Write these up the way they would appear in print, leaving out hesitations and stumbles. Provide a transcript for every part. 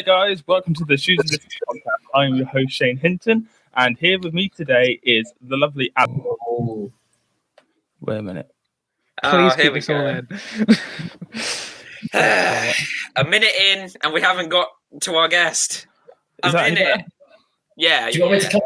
guys, welcome to the Shoes and Biscuits podcast. I'm your host Shane Hinton, and here with me today is the lovely Alex. Oh. Wait a minute. Please keep this all in. A minute in, and we haven't got to our guest. Is that any better? Yeah. Do you want me to come?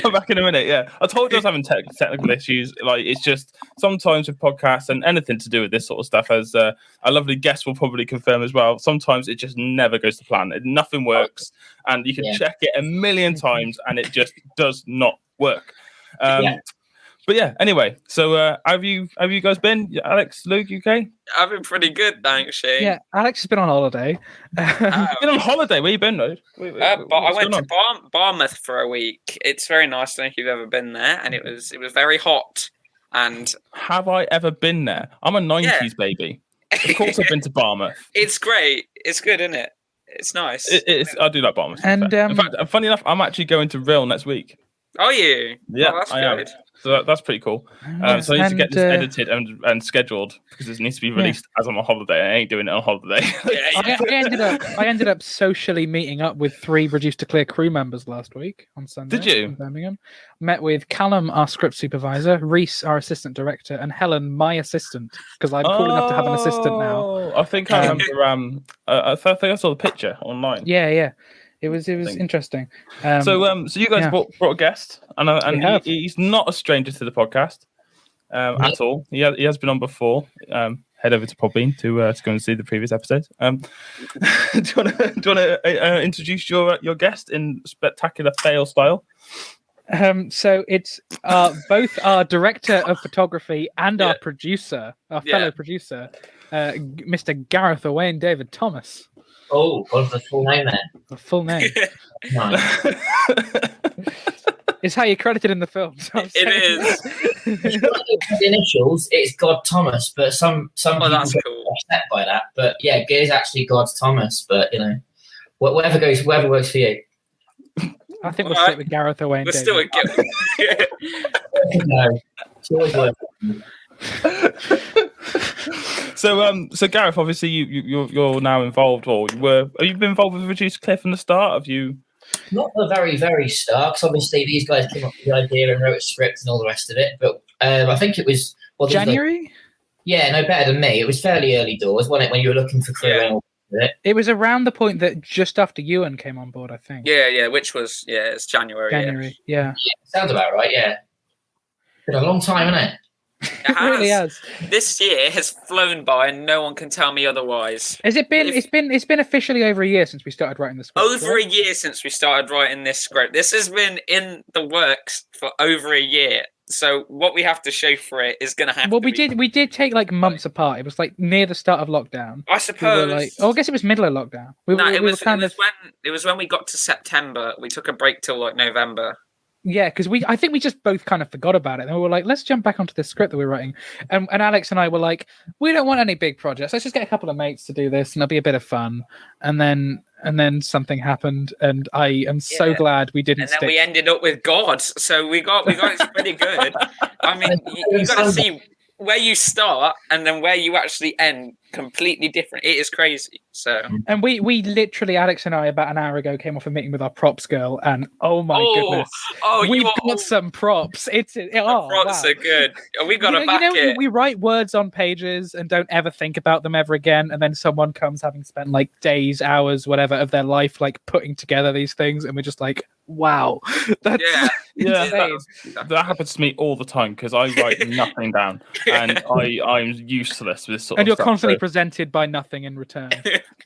Come back in a minute. Yeah, I told you I was having technical issues. Like, it's just sometimes with podcasts and anything to do with this sort of stuff, as a lovely guest will probably confirm as well. Sometimes it just never goes to plan. Nothing works, and you can check it a million times, and it just does not work. But yeah, anyway, so have you guys been? Alex, Luke, UK? I've been pretty good, thanks, Shane. Yeah, Alex has been on holiday. Been on holiday? Where you been, Luke? But I went to Barmouth for a week. It's very nice. I don't know if you've ever been there, and it was very hot. And have I ever been there? I'm a 90s baby. Of course I've been to Barmouth. It's great. It's good, isn't it? It's nice. I do like Barmouth. And in fact, funny enough, I'm actually going to Rhyl next week. Are you? Yeah, that's I good. am. So that's pretty cool. So I need to get this edited and scheduled because it needs to be released as I'm on holiday. I ain't doing it on holiday. I ended up socially meeting up with 3 Reduced to Clear crew members last week on Sunday. Did you? In Birmingham. Met with Callum, our script supervisor, Reese, our assistant director, and Helen, my assistant, because I'm cool enough to have an assistant now. I think I remember. I think I saw the picture online. Yeah. It was interesting. So you guys brought a guest, and he's not a stranger to the podcast at all. He has been on before. Head over to Podbean to go and see the previous episodes. Do you want to introduce your guest in spectacular fail style? So it's both our director of photography and our producer, our fellow producer, Mr. Gareth Owain David Thomas. Oh, what's the full name then? The full name. Nice. It's how you're credited in the film. So it is. The initials, it's God Thomas, but some people that's get cool. upset by that. But yeah, it is actually God Thomas. But you know, whatever works for you. I think we'll stick with Gareth Owain. We'll still get. No, it's always working. So Gareth, obviously you're now involved, or have you been involved with Reduced Clear from the start? Have you? Not the very, very start, because obviously these guys came up with the idea and wrote a script and all the rest of it. But I think it was January. No better than me. It was fairly early doors, wasn't it? When you were looking for crew and all of it. It was around the point that just after Ewan came on board, I think. Yeah, which was it's January. Yeah. Sounds about right. Yeah, been a long time, hasn't it? It really has. This year has flown by, and no one can tell me otherwise. Has it been? It's been officially over a year since we started writing the script. Over a year since we started writing this script. This has been in the works for over a year. So what we have to show for it is going to happen. Well, we did take like months apart. It was like near the start of lockdown. I suppose. I guess it was middle of lockdown. It was when we got to September. We took a break till like November. Yeah, because I think we just both kind of forgot about it. And we were like, let's jump back onto this script that we're writing. And Alex and I were like, we don't want any big projects. Let's just get a couple of mates to do this, and it'll be a bit of fun. And then something happened, and I am so glad we didn't. And then we ended up with God, so we got it pretty good. I mean, you got to see where you start and then where you actually end. Completely different. It is crazy. So, and we literally, Alex and I, about an hour ago, came off a meeting with our props girl, and goodness, we've got some props. Props are good. We got to back it. We write words on pages and don't ever think about them ever again, and then someone comes having spent like days, hours, whatever of their life, like putting together these things, and we're just like, wow, that's that happens to me all the time because I write nothing down, and I'm useless with this sort of stuff. And you're constantly presented by nothing in return.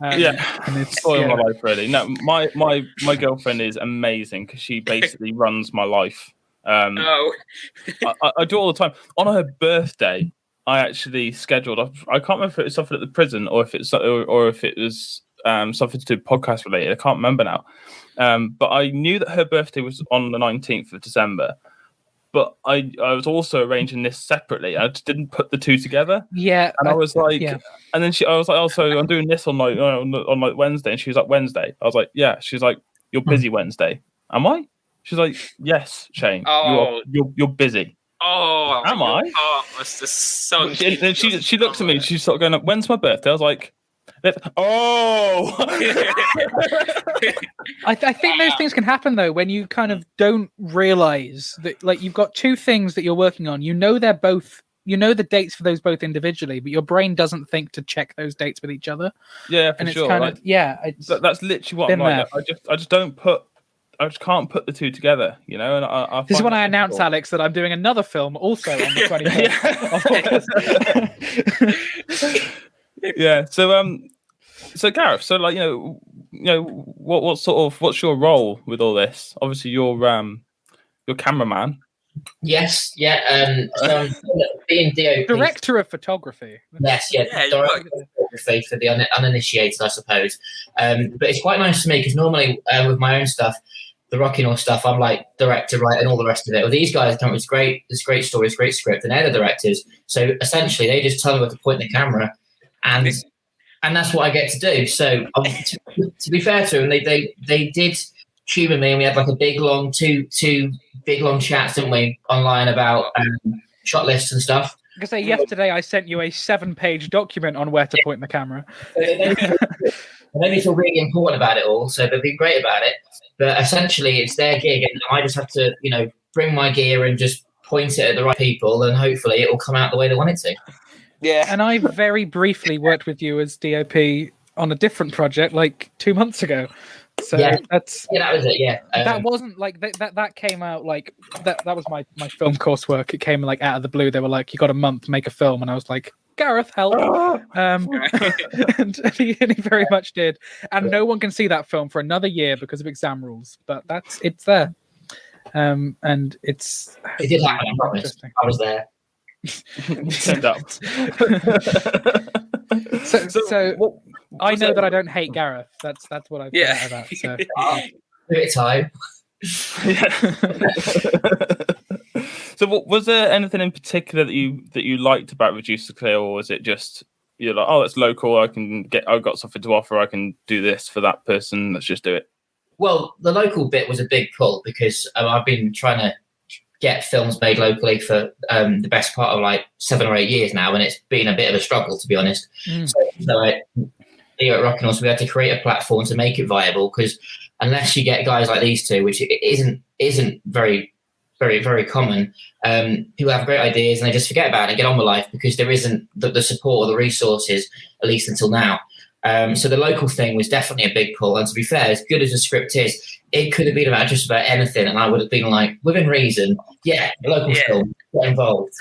And it's spoiled my life really. No, my girlfriend is amazing because she basically runs my life. I do it all the time. On her birthday, I actually scheduled. I can't remember if it was something at the prison or if it was something to do podcast related. I can't remember now. But I knew that her birthday was on the 19th of December. But I was also arranging this separately. I just didn't put the two together. Yeah, and I was like, and then I was like, oh, so I'm doing this on Wednesday, and she was like, Wednesday. I was like, yeah. She's like, you're busy Wednesday. Am I? She's like, yes, Shane. Oh, you're busy. Oh, am I? Oh, must have sunk. She looks at me. She's sort of going, when's my birthday? I was like, Oh, I think those things can happen though when you kind of don't realize that, like, you've got two things that you're working on. You know they're both. You know the dates for those both individually, but your brain doesn't think to check those dates with each other. Yeah, for and sure. It's kind of that's literally what I'm like. I just can't put the two together, you know. And this is when I announce, Alex, that I'm doing another film also on the 21st of August. Yeah. So Gareth, so like you know, what's your role with all this? Obviously, you're cameraman. Yes, yeah. So I'm being DOP. Director of photography. Yes, director of photography for the uninitiated, I suppose. But it's quite nice for me because normally with my own stuff, the Rocking Horse stuff, I'm like director, right, and all the rest of it. Well, these guys come with great stories, great script, and they're the directors. So essentially, they just tell me where to point the camera, and that's what I get to do. So to be fair to them, they did humour me, and we had like a big long two big long chats, didn't we, online about shot lists and stuff. Because yesterday I sent you a 7-page document on where to point the camera. They made me feel really important about it all, so they've been great about it. But essentially, it's their gig, and I just have to, bring my gear and just point it at the right people, and hopefully it will come out the way they want it to. Yeah. And I very briefly worked with you as DOP on a different project like 2 months ago. So that was it. Yeah, that wasn't like that came out like that was my film coursework. It came like out of the blue. They were like, "You got a month, make a film," and I was like, "Gareth, help!" And he very much did. And no one can see that film for another year because of exam rules. But it's there, and it did happen. I promise. I was there. Turned up. So I know that I don't hate Gareth. That's what I've thought about. So give it time. So, was there anything in particular that you liked about Reduce to Clear, or was it just you're like, oh, it's local, I've got something to offer, I can do this for that person, let's just do it? Well, the local bit was a big pull because I've been trying to get films made locally for the best part of like 7 or 8 years now, and it's been a bit of a struggle, to be honest. So here at Rocking Horse, we had to create a platform to make it viable, because unless you get guys like these two, which isn't very, very, very common, people have great ideas and they just forget about it and get on with life because there isn't the support or the resources, at least until now. So the local thing was definitely a big pull. And to be fair, as good as the script is, it could have been about just about anything, and I would have been like, within reason, the local film, get involved.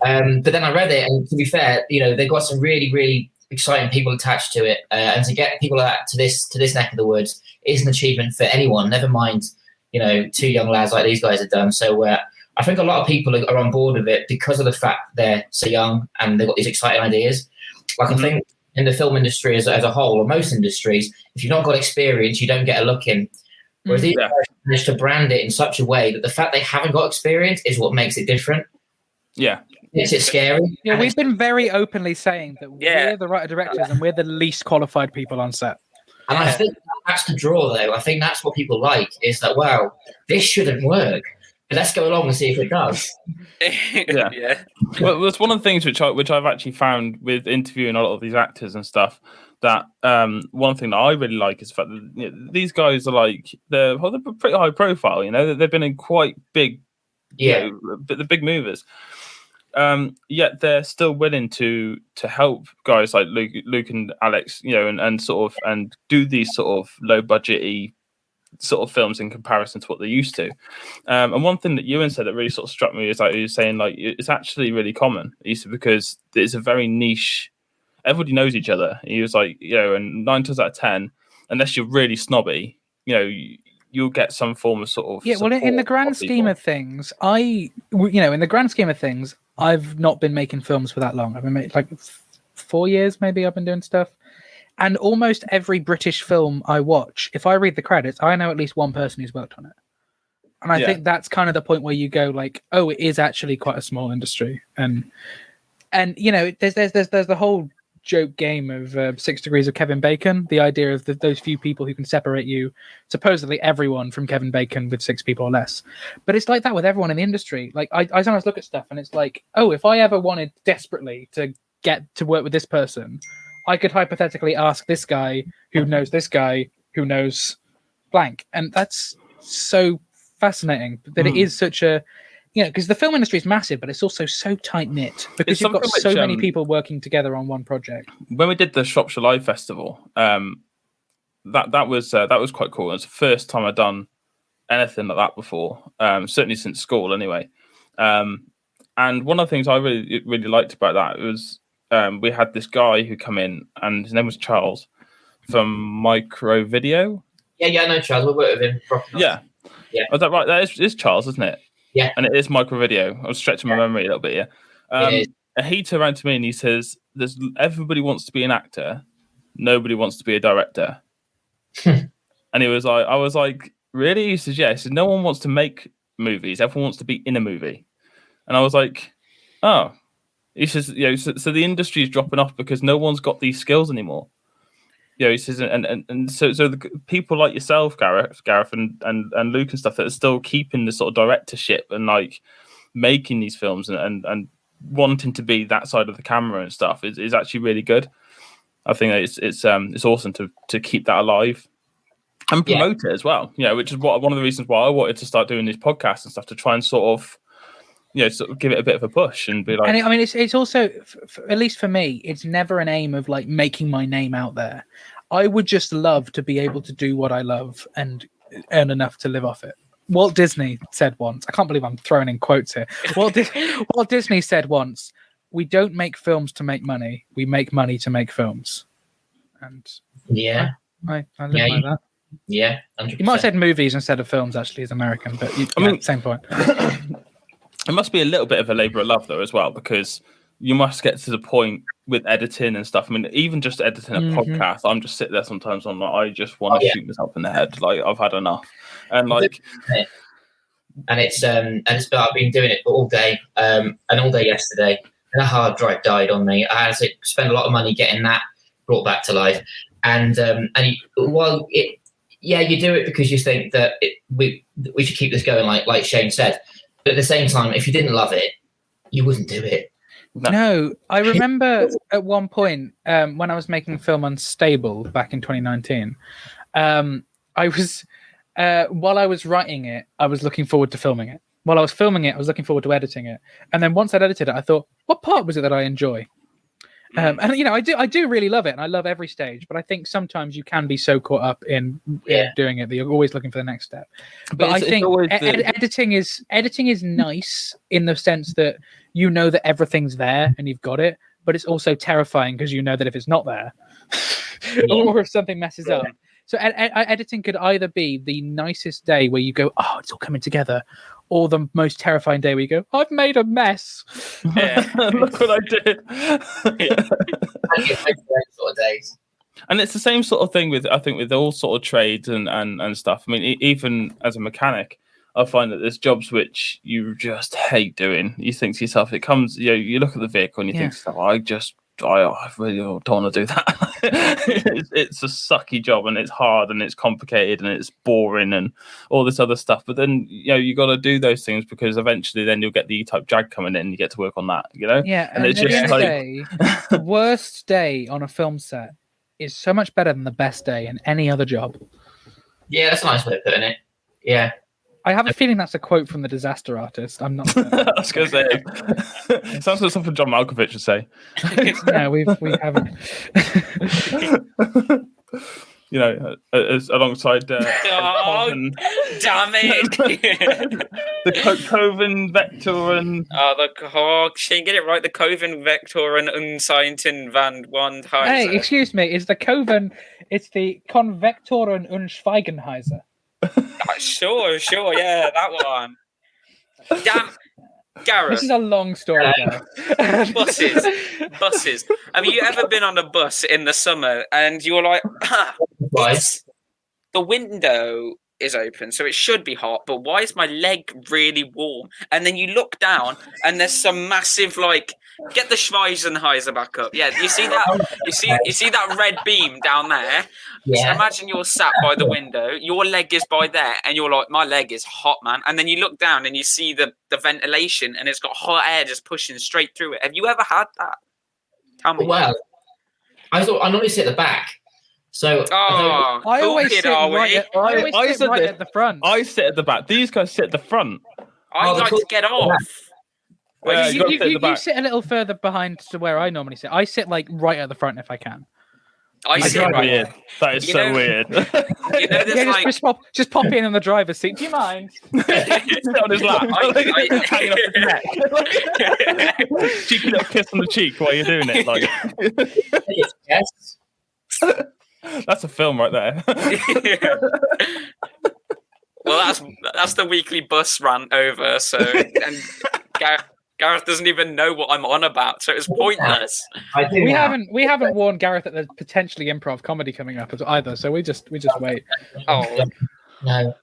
But then I read it, and to be fair, they got some really, really exciting people attached to it, and to get people like that to this neck of the woods is an achievement for anyone. Never mind, 2 young lads like these guys have done. So I think a lot of people are on board with it because of the fact they're so young and they've got these exciting ideas. Like I think in the film industry as a whole, or most industries, if you've not got experience, you don't get a look in. Whereas these guys managed to brand it in such a way that the fact they haven't got experience is what makes it different. Yeah. Is it scary? Yeah, we've been very openly saying that we're the writer directors and we're the least qualified people on set. And I think that's the draw, though. I think that's what people like, is that, wow, this shouldn't work. But let's go along and see if it does. Yeah. Well, that's one of the things which I've actually found with interviewing a lot of these actors and stuff, that one thing that I really like is the fact that these guys are like, they're pretty high profile, they've been in quite big, the big movers. Yet they're still willing to help guys like Luke and Alex, and do these sort of low budget-y sort of films in comparison to what they're used to. And one thing that Ewan said that really sort of struck me is like he was saying like it's actually really common, because it's a very niche. Everybody knows each other. He was like, and 9 times out of 10, unless you're really snobby, you'll get some form of sort of well, in the grand scheme of things, I've not been making films for that long. I've been making like 4 years, maybe. I've been doing stuff, and almost every British film I watch, if I read the credits, I know at least one person who's worked on it. And I think that's kind of the point where you go like, oh, it is actually quite a small industry, and there's the whole joke game of 6 Degrees of Kevin Bacon, the idea of those few people who can separate you, supposedly everyone, from Kevin Bacon with 6 people or less. But it's like that with everyone in the industry. Like I sometimes look at stuff and it's like, oh, if I ever wanted desperately to get to work with this person, I could hypothetically ask this guy who knows this guy who knows blank. And that's so fascinating that it is such a, because the film industry is massive, but it's also so tight knit because you've got so many people working together on one project. When we did the Shropshire Live Festival, that was quite cool. It was the first time I'd done anything like that before, certainly since school anyway. And one of the things I really liked about that was we had this guy who come in, and his name was Charles from Micro Video. Yeah, I know Charles. We work with him properly. Yeah. Oh, is that right? That is Charles, isn't it? Yeah. And it is Micro Video. I was stretching my memory a little bit here. And he turned around to me and he says, everybody wants to be an actor. Nobody wants to be a director. And I was like, really? He says, yeah. He says, no one wants to make movies. Everyone wants to be in a movie. And I was like, oh. He says, so the industry is dropping off because no one's got these skills anymore. He says, and so the people like yourself, Gareth, and Luke and stuff that are still keeping the sort of directorship and like making these films and wanting to be that side of the camera and stuff is actually really good. I think that it's awesome to keep that alive and promote it as well. Which is one of the reasons why I wanted to start doing these podcasts and stuff, to try and sort of give it a bit of a push and be like. And it's also, at least for me, it's never an aim of like making my name out there. I would just love to be able to do what I love and earn enough to live off it. Walt Disney said once, I can't believe I'm throwing in quotes here. Walt Disney said once, we don't make films to make money. We make money to make films. And I live by that. Yeah, 100%. You might have said movies instead of films, actually, as American, but same point. It must be a little bit of a labour of love, though, as well, because you must get to the point with editing and stuff. I mean, even just editing a podcast, I'm just sitting there sometimes. I'm like, I just want to shoot myself in the head. Like, I've had enough. And like, and it's I've been doing it for all day, and all day yesterday. And a hard drive died on me. I had to spend a lot of money getting that brought back to life. And you do it because you think that we should keep this going, like Shane said. But at the same time, if you didn't love it, you wouldn't do it. No, I remember at one point when I was making film Unstable back in 2019, I was while I was writing it, I was looking forward to filming it. While I was filming it, I was looking forward to editing it. And then once I'd edited it, I thought, what part was it that I enjoy? And I do really love it, and I love every stage. But I think sometimes you can be so caught up in doing it that you're always looking for the next step. But I think editing is nice in the sense that you know that everything's there and you've got it. But it's also terrifying because you know that if it's not there, or if something messes up. So editing could either be the nicest day where you go, oh, it's all coming together, or the most terrifying day where you go, I've made a mess. Look what I did. Sort of days. And it's the same sort of thing with all sort of trades and stuff. I mean, even as a mechanic, I find that there's jobs which you just hate doing. You think to yourself, it comes, you look at the vehicle and you think to yourself, I really don't want to do that. It's a sucky job, and it's hard, and it's complicated, and it's boring, and all this other stuff. But then you got to do those things because eventually, then you'll get the E-type Jag coming in, and you get to work on that. Yeah, and it's just like the worst day on a film set is so much better than the best day in any other job. Yeah, that's a nice way of putting it. Yeah. I have a feeling that's a quote from the Disaster Artist. I'm not. I was going to say, it sounds like something John Malkovich would say. No, we haven't. Alongside Coven, damn it! the Coven Vector and Shane, get it right. The Coven Vector and Unsignten van Wandheiser. Hey, excuse me. It's the Coven. It's the Konvektor and Unschweigenheiser. Sure, yeah, that one. Damn, Gareth. This is a long story, Gareth. Buses. Have you ever been on a bus in the summer and you're like, the window is open, so it should be hot, but why is my leg really warm? And then you look down and there's some massive, get the Schweizenheiser back up. Yeah, you see that? You see that red beam down there? Yeah. So imagine you're sat by the window, your leg is by there, and you're like, my leg is hot, man. And then you look down and you see the ventilation, and it's got hot air just pushing straight through it. Have you ever had that? Tell me. Well, I normally sit at the back. So I always sit right at the front. I sit at the back. These guys sit at the front. I like to get off. You sit a little further behind to where I normally sit. I sit like right at the front if I can. I sit right. Weird. That is so weird. Just pop in on the driver's seat. Do you mind? Sit on his lap. Hanging off his neck. Cheeky little kiss on the cheek while you're doing it. Like. Yes. That's a film right there. Well, that's the weekly bus rant over. So, and Gareth doesn't even know what I'm on about, so it's pointless. We haven't warned Gareth that there's potentially improv comedy coming up either, so we just wait. Oh no,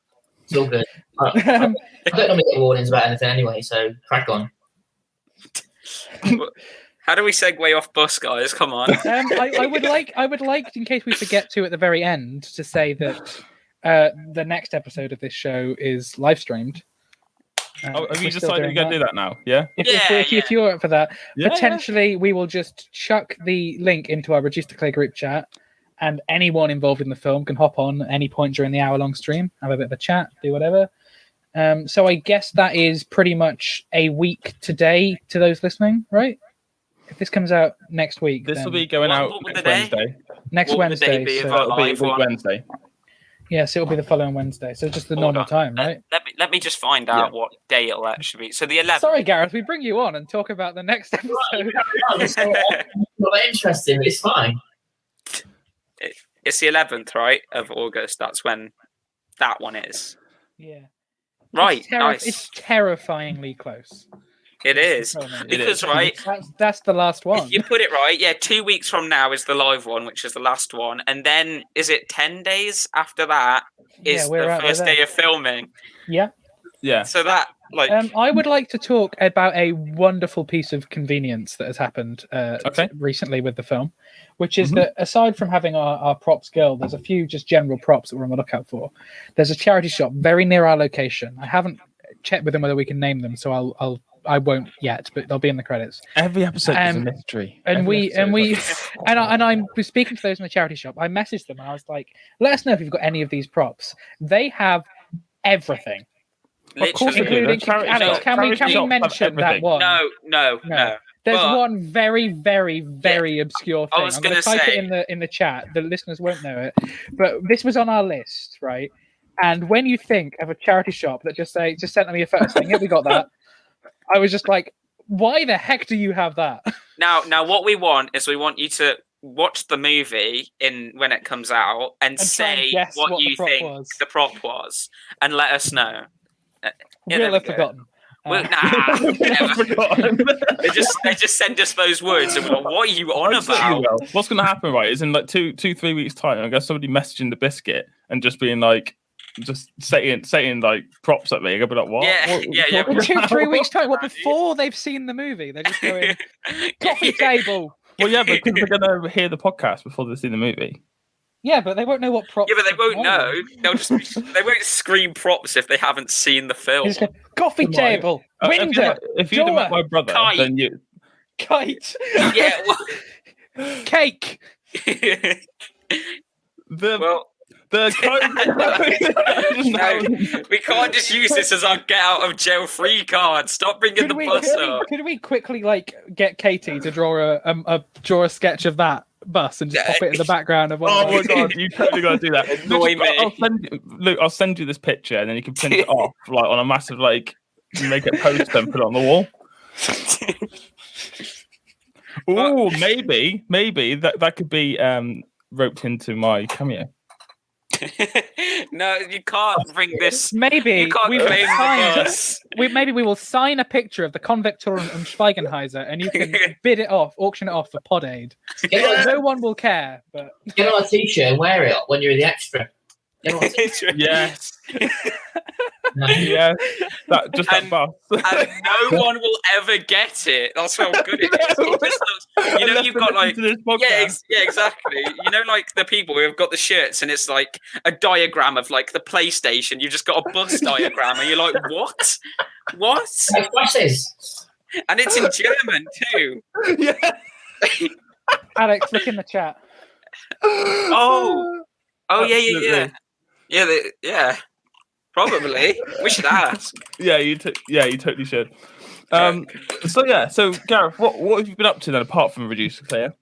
it's all good. I don't normally get warnings about anything anyway, so crack on. How do we segue off bus, guys? Come on. I would like, in case we forget to at the very end, to say that the next episode of this show is live streamed. Have you decided you're going to do that now? Yeah? If you're up for that, potentially we will just chuck the link into our Reduce to Clay group chat, and anyone involved in the film can hop on at any point during the hour-long stream, have a bit of a chat, do whatever. So I guess that is pretty much a week today to those listening, right? If this comes out next week, this will be going out next Wednesday. Next Wednesday. It'll be Wednesday. Yes, it'll be the following Wednesday. So just the normal time, right? Let me just find out what day it'll actually be. So the 11th. Sorry, Gareth, we bring you on and talk about the next episode. Not interesting, but it's fine. It's the 11th, right, of August. That's when that one is. Yeah. Right, nice. It's terrifyingly close. It is. Because, right... That's the last one. You put it right. Yeah, 2 weeks from now is the live one, which is the last one. And then, is it 10 days after that is the first day of filming? Yeah. Yeah. So that, like... I would like to talk about a wonderful piece of convenience that has happened recently with the film, which is that aside from having our props girl, there's a few just general props that we're on the lookout for. There's a charity shop very near our location. I haven't checked with them whether we can name them, so I won't yet, but they'll be in the credits. Every episode is a mystery. I was speaking to those in the charity shop. I messaged them and I was like, "Let us know if you've got any of these props." They have everything. Literally. Of course, including Alex. Can we mention that one? No. There's one very, very, very obscure thing. I'm going to type it in the chat. The listeners won't know it, but this was on our list, right? And when you think of a charity shop that just sent me a photo saying, "Yeah, we got that," I was just like, why the heck do you have that? Now what we want is we want you to watch the movie when it comes out and say what you think the prop was and let us know. We'll have forgotten. Forgotten. They just send us those words and we're like, what are you on about? What's going to happen, right, is in like 2-3 weeks' time, I guess somebody messaging the Biscuit and just being like, just saying like props at me. I'll be like, what? Yeah. In 2-3 weeks' time, before they've seen the movie, they're just going coffee table. Well, yeah, because they're going to hear the podcast before they see the movie. Yeah, but they won't know what props. Yeah, but they won't know. They won't scream props if they haven't seen the film. Coffee table, window. If you'd have met my brother, then you kite. Yeah, cake. No, we can't just use this as our get out of jail free card. Stop bringing the bus up. Could we quickly get Katie to draw a sketch of that bus and just pop it in the background of one? Oh my god, you totally got to do that. I'll send you this picture and then you can print it off like on a massive make it poster and put it on the wall. Oh, maybe that could be roped into my cameo. No, you can't bring this. Maybe you can't claim the bus. Maybe we will sign a picture of the Konvektoren und Schweigenheiser, and you can auction it off for pod aid. No one will care. But get on a t-shirt and wear it when you're the extra. Yes. Yeah, that bus. And no one will ever get it. That's how good it is. It just looks, you've got like yeah, exactly. Like the people who have got the shirts, and it's like a diagram of like the PlayStation. You've just got a bus diagram, and you're like, what? Buses. And it's in German too. Yeah. Alex, look in the chat. Oh, yeah. Probably. We should ask. Yeah, you totally should. So Gareth, what have you been up to then, apart from Reduce Clear?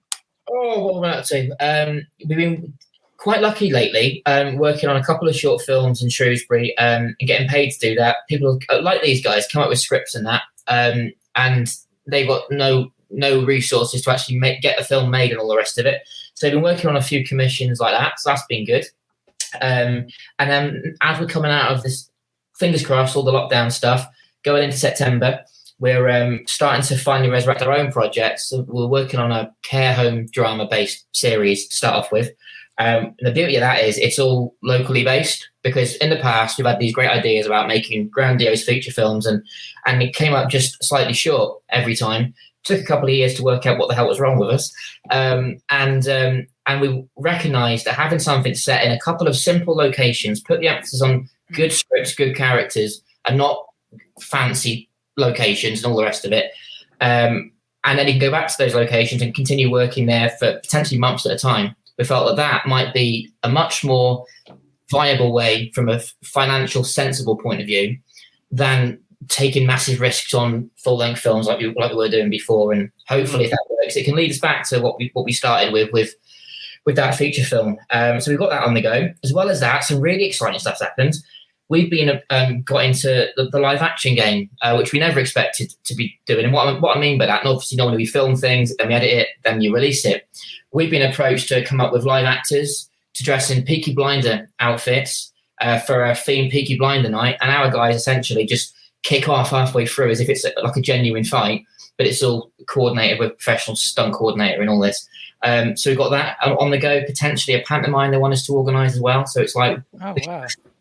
Oh, what we're up to? We've been quite lucky lately, working on a couple of short films in Shrewsbury, and getting paid to do that. People like these guys come up with scripts and that, and they've got no resources to actually get a film made and all the rest of it. So they've been working on a few commissions like that. So that's been good. And then as we're coming out of this, fingers crossed, all the lockdown stuff, going into September, we're starting to finally resurrect our own projects. So we're working on a care home drama-based series to start off with. The beauty of that is it's all locally based, because in the past we've had these great ideas about making grandiose feature films, and it came up just slightly short every time. Took a couple of years to work out what the hell was wrong with us, and we recognised that having something set in a couple of simple locations, put the emphasis on good scripts, good characters, and not fancy locations and all the rest of it. And then you can go back to those locations and continue working there for potentially months at a time. We felt that might be a much more viable way from a financial, sensible point of view than taking massive risks on full-length films like we were doing before. And hopefully, if that works, it can lead us back to what we started with that feature film. So we've got that on the go. As well as that, some really exciting stuff's happened. We've been got into the live action game, which we never expected to be doing. And what I mean by that, and obviously normally we film things, then we edit it, then you release it. We've been approached to come up with live actors to dress in Peaky Blinder outfits for a themed Peaky Blinder night. And our guys essentially just kick off halfway through as if it's like a genuine fight, but it's all coordinated with a professional stunt coordinator and all this. So we've got that on the go, potentially a pantomime they want us to organise as well. So it's like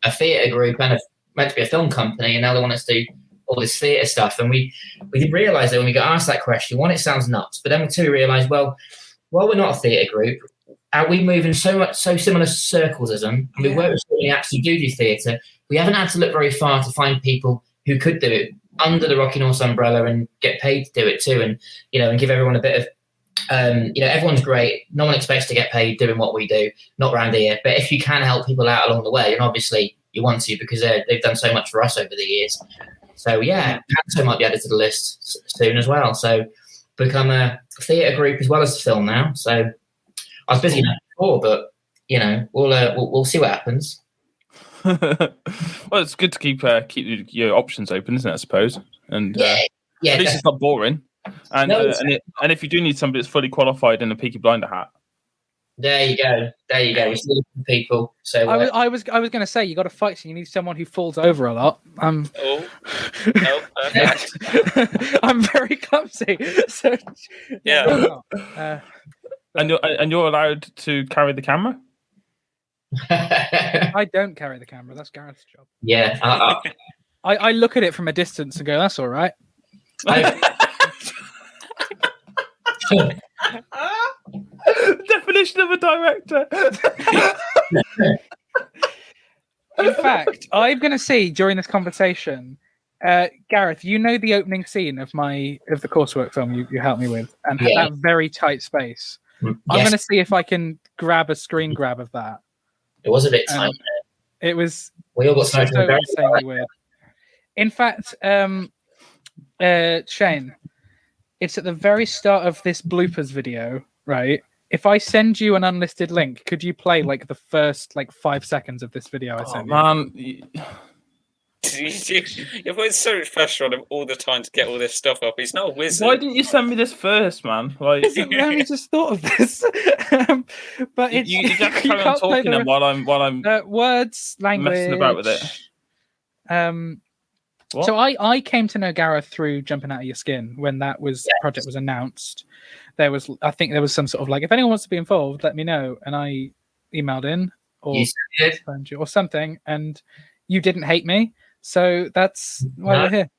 a theatre group and meant to be a film company, and now they want us to do all this theatre stuff. And we did realise that when we got asked that question, one, it sounds nuts, but then two, we realised, well, while we're not a theatre group, we move in so similar circles as them, and we work with so many actors who do theatre, we haven't had to look very far to find people who could do it under the Rocky Norse umbrella and get paid to do it too, and and give everyone a bit of everyone's great. No one expects to get paid doing what we do, not around here. But if you can help people out along the way, and obviously you want to, because they've done so much for us over the years. So Panto might be added to the list soon as well. So become a theatre group as well as film now. So I was busy before, but we'll see what happens. Well, it's good to keep your options open, isn't it? I suppose, and at least it's not boring. And and if you do need somebody that's fully qualified in a Peaky Blinder hat, there you go. We're still looking for people. So I was going to say, you got to fight, so you need someone who falls over a lot. I'm very clumsy. So and you're allowed to carry the camera. I don't carry the camera. That's Gareth's job. Yeah. I look at it from a distance and go, "That's all right." Definition of a director. In fact, I'm going to see during this conversation, Gareth, you know the opening scene of the coursework film you helped me with, and that very tight space. Yes. I'm going to see if I can grab a screen grab of that. It was a bit tight. It was. We all got so insanely weird. In fact, Shane, it's at the very start of this bloopers video, right? If I send you an unlisted link, could you play like the first 5 seconds of this video I sent you? You're putting so much pressure on him all the time to get all this stuff up. He's not a wizard. Why didn't you send me this first, man? I only just thought of this. But it's, you have to carry on talking them while I'm words, language, messing about with it. What? So I came to know Gareth through Jumping Out of Your Skin when that project was announced. I think there was some sort of if anyone wants to be involved, let me know. And I emailed in or phoned you or something, and you didn't hate me. So that's why we're here.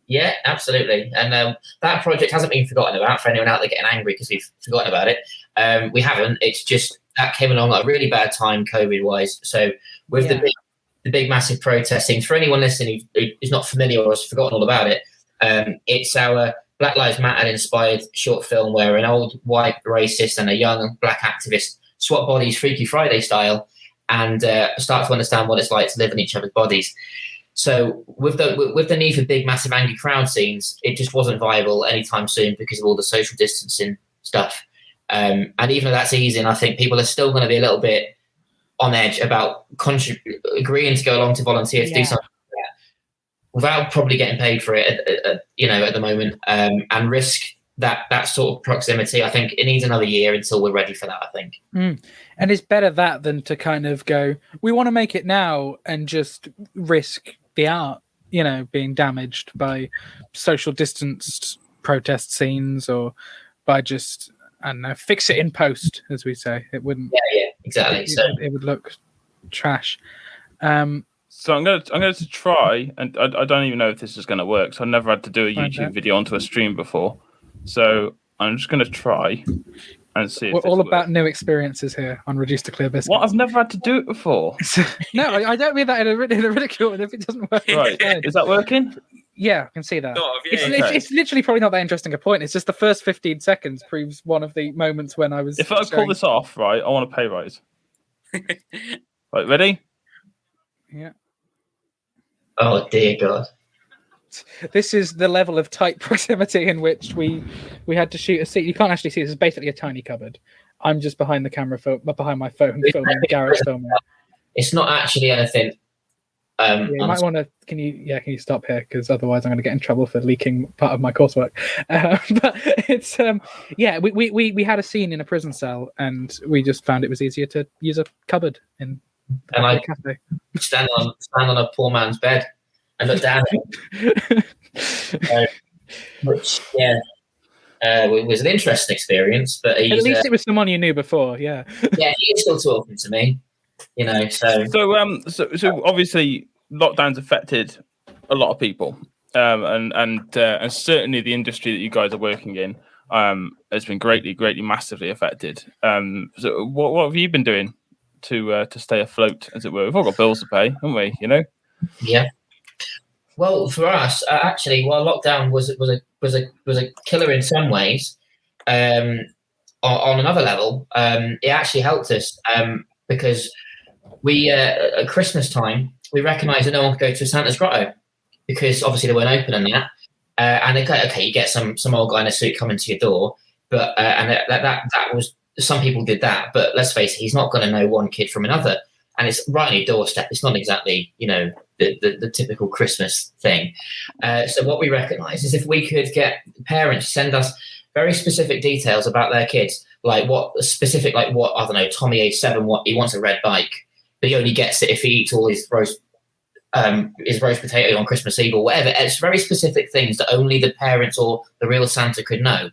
Yeah, absolutely. And that project hasn't been forgotten about for anyone out there getting angry because we've forgotten about it. We haven't. It's just that came along at a really bad time COVID-wise. So with the big massive protesting, for anyone listening who's not familiar or has forgotten all about it, it's our Black Lives Matter inspired short film where an old white racist and a young black activist swap bodies Freaky Friday style and start to understand what it's like to live in each other's bodies. So with the need for big, massive, angry crowd scenes, it just wasn't viable anytime soon because of all the social distancing stuff. And even though that's easy, and I think people are still going to be a little bit on edge about agreeing to go along to volunteer to do something like that without probably getting paid for it, at the moment, and risk that sort of proximity. I think it needs another year until we're ready for that, I think. And it's better that than to kind of go, we want to make it now and just risk the art, being damaged by social distanced protest scenes or by just, I don't know, fix it in post, as we say. It wouldn't. Yeah, exactly. It would look trash. So I'm going to try, and I don't even know if this is going to work. So I've never had to do a YouTube video onto a stream before. So I'm just going to try and see. We're all about new experiences here on Reduced to Clear Biscuits. What? I've never had to do it before. No, I don't mean that in a ridicule. If it doesn't work, right? Is that working? Yeah, I can see that. Sort of, yeah. It's literally probably not that interesting a point. It's just the first 15 seconds proves one of the moments when I was. If I pull this off, right, I want a pay rise. Right, ready? Yeah. Oh dear God. This is the level of tight proximity in which we had to shoot a scene. You can't actually see this. It's basically a tiny cupboard. I'm just behind the camera, behind my phone, filming. Gareth's filming. It's not actually anything. You might want to. Can you stop here? Because otherwise, I'm going to get in trouble for leaking part of my coursework. But it's we had a scene in a prison cell, and we just found it was easier to use a cupboard in a cafe. Stand on a poor man's bed and look down at him. Which it was an interesting experience. But at least it was someone you knew before. Yeah. Yeah, he's still talking to me. So obviously lockdown's affected a lot of people, and certainly the industry that you guys are working in has been greatly, massively affected. So what have you been doing to stay afloat, as it were? We've all got bills to pay, haven't we? Yeah. Well, for us, actually, while lockdown was a killer in some ways, on another level, it actually helped us because we at Christmas time we recognised that no one could go to Santa's Grotto because obviously they weren't open and that. And you get some old guy in a suit coming to your door, but that was, some people did that, but let's face it, he's not going to know one kid from another, and it's right on your doorstep. It's not exactly the typical Christmas thing. So what we recognise is if we could get parents send us very specific details about their kids, I don't know, Tommy age 7, he wants a red bike, but he only gets it if he eats all his roast potato on Christmas Eve or whatever. It's very specific things that only the parents or the real Santa could know.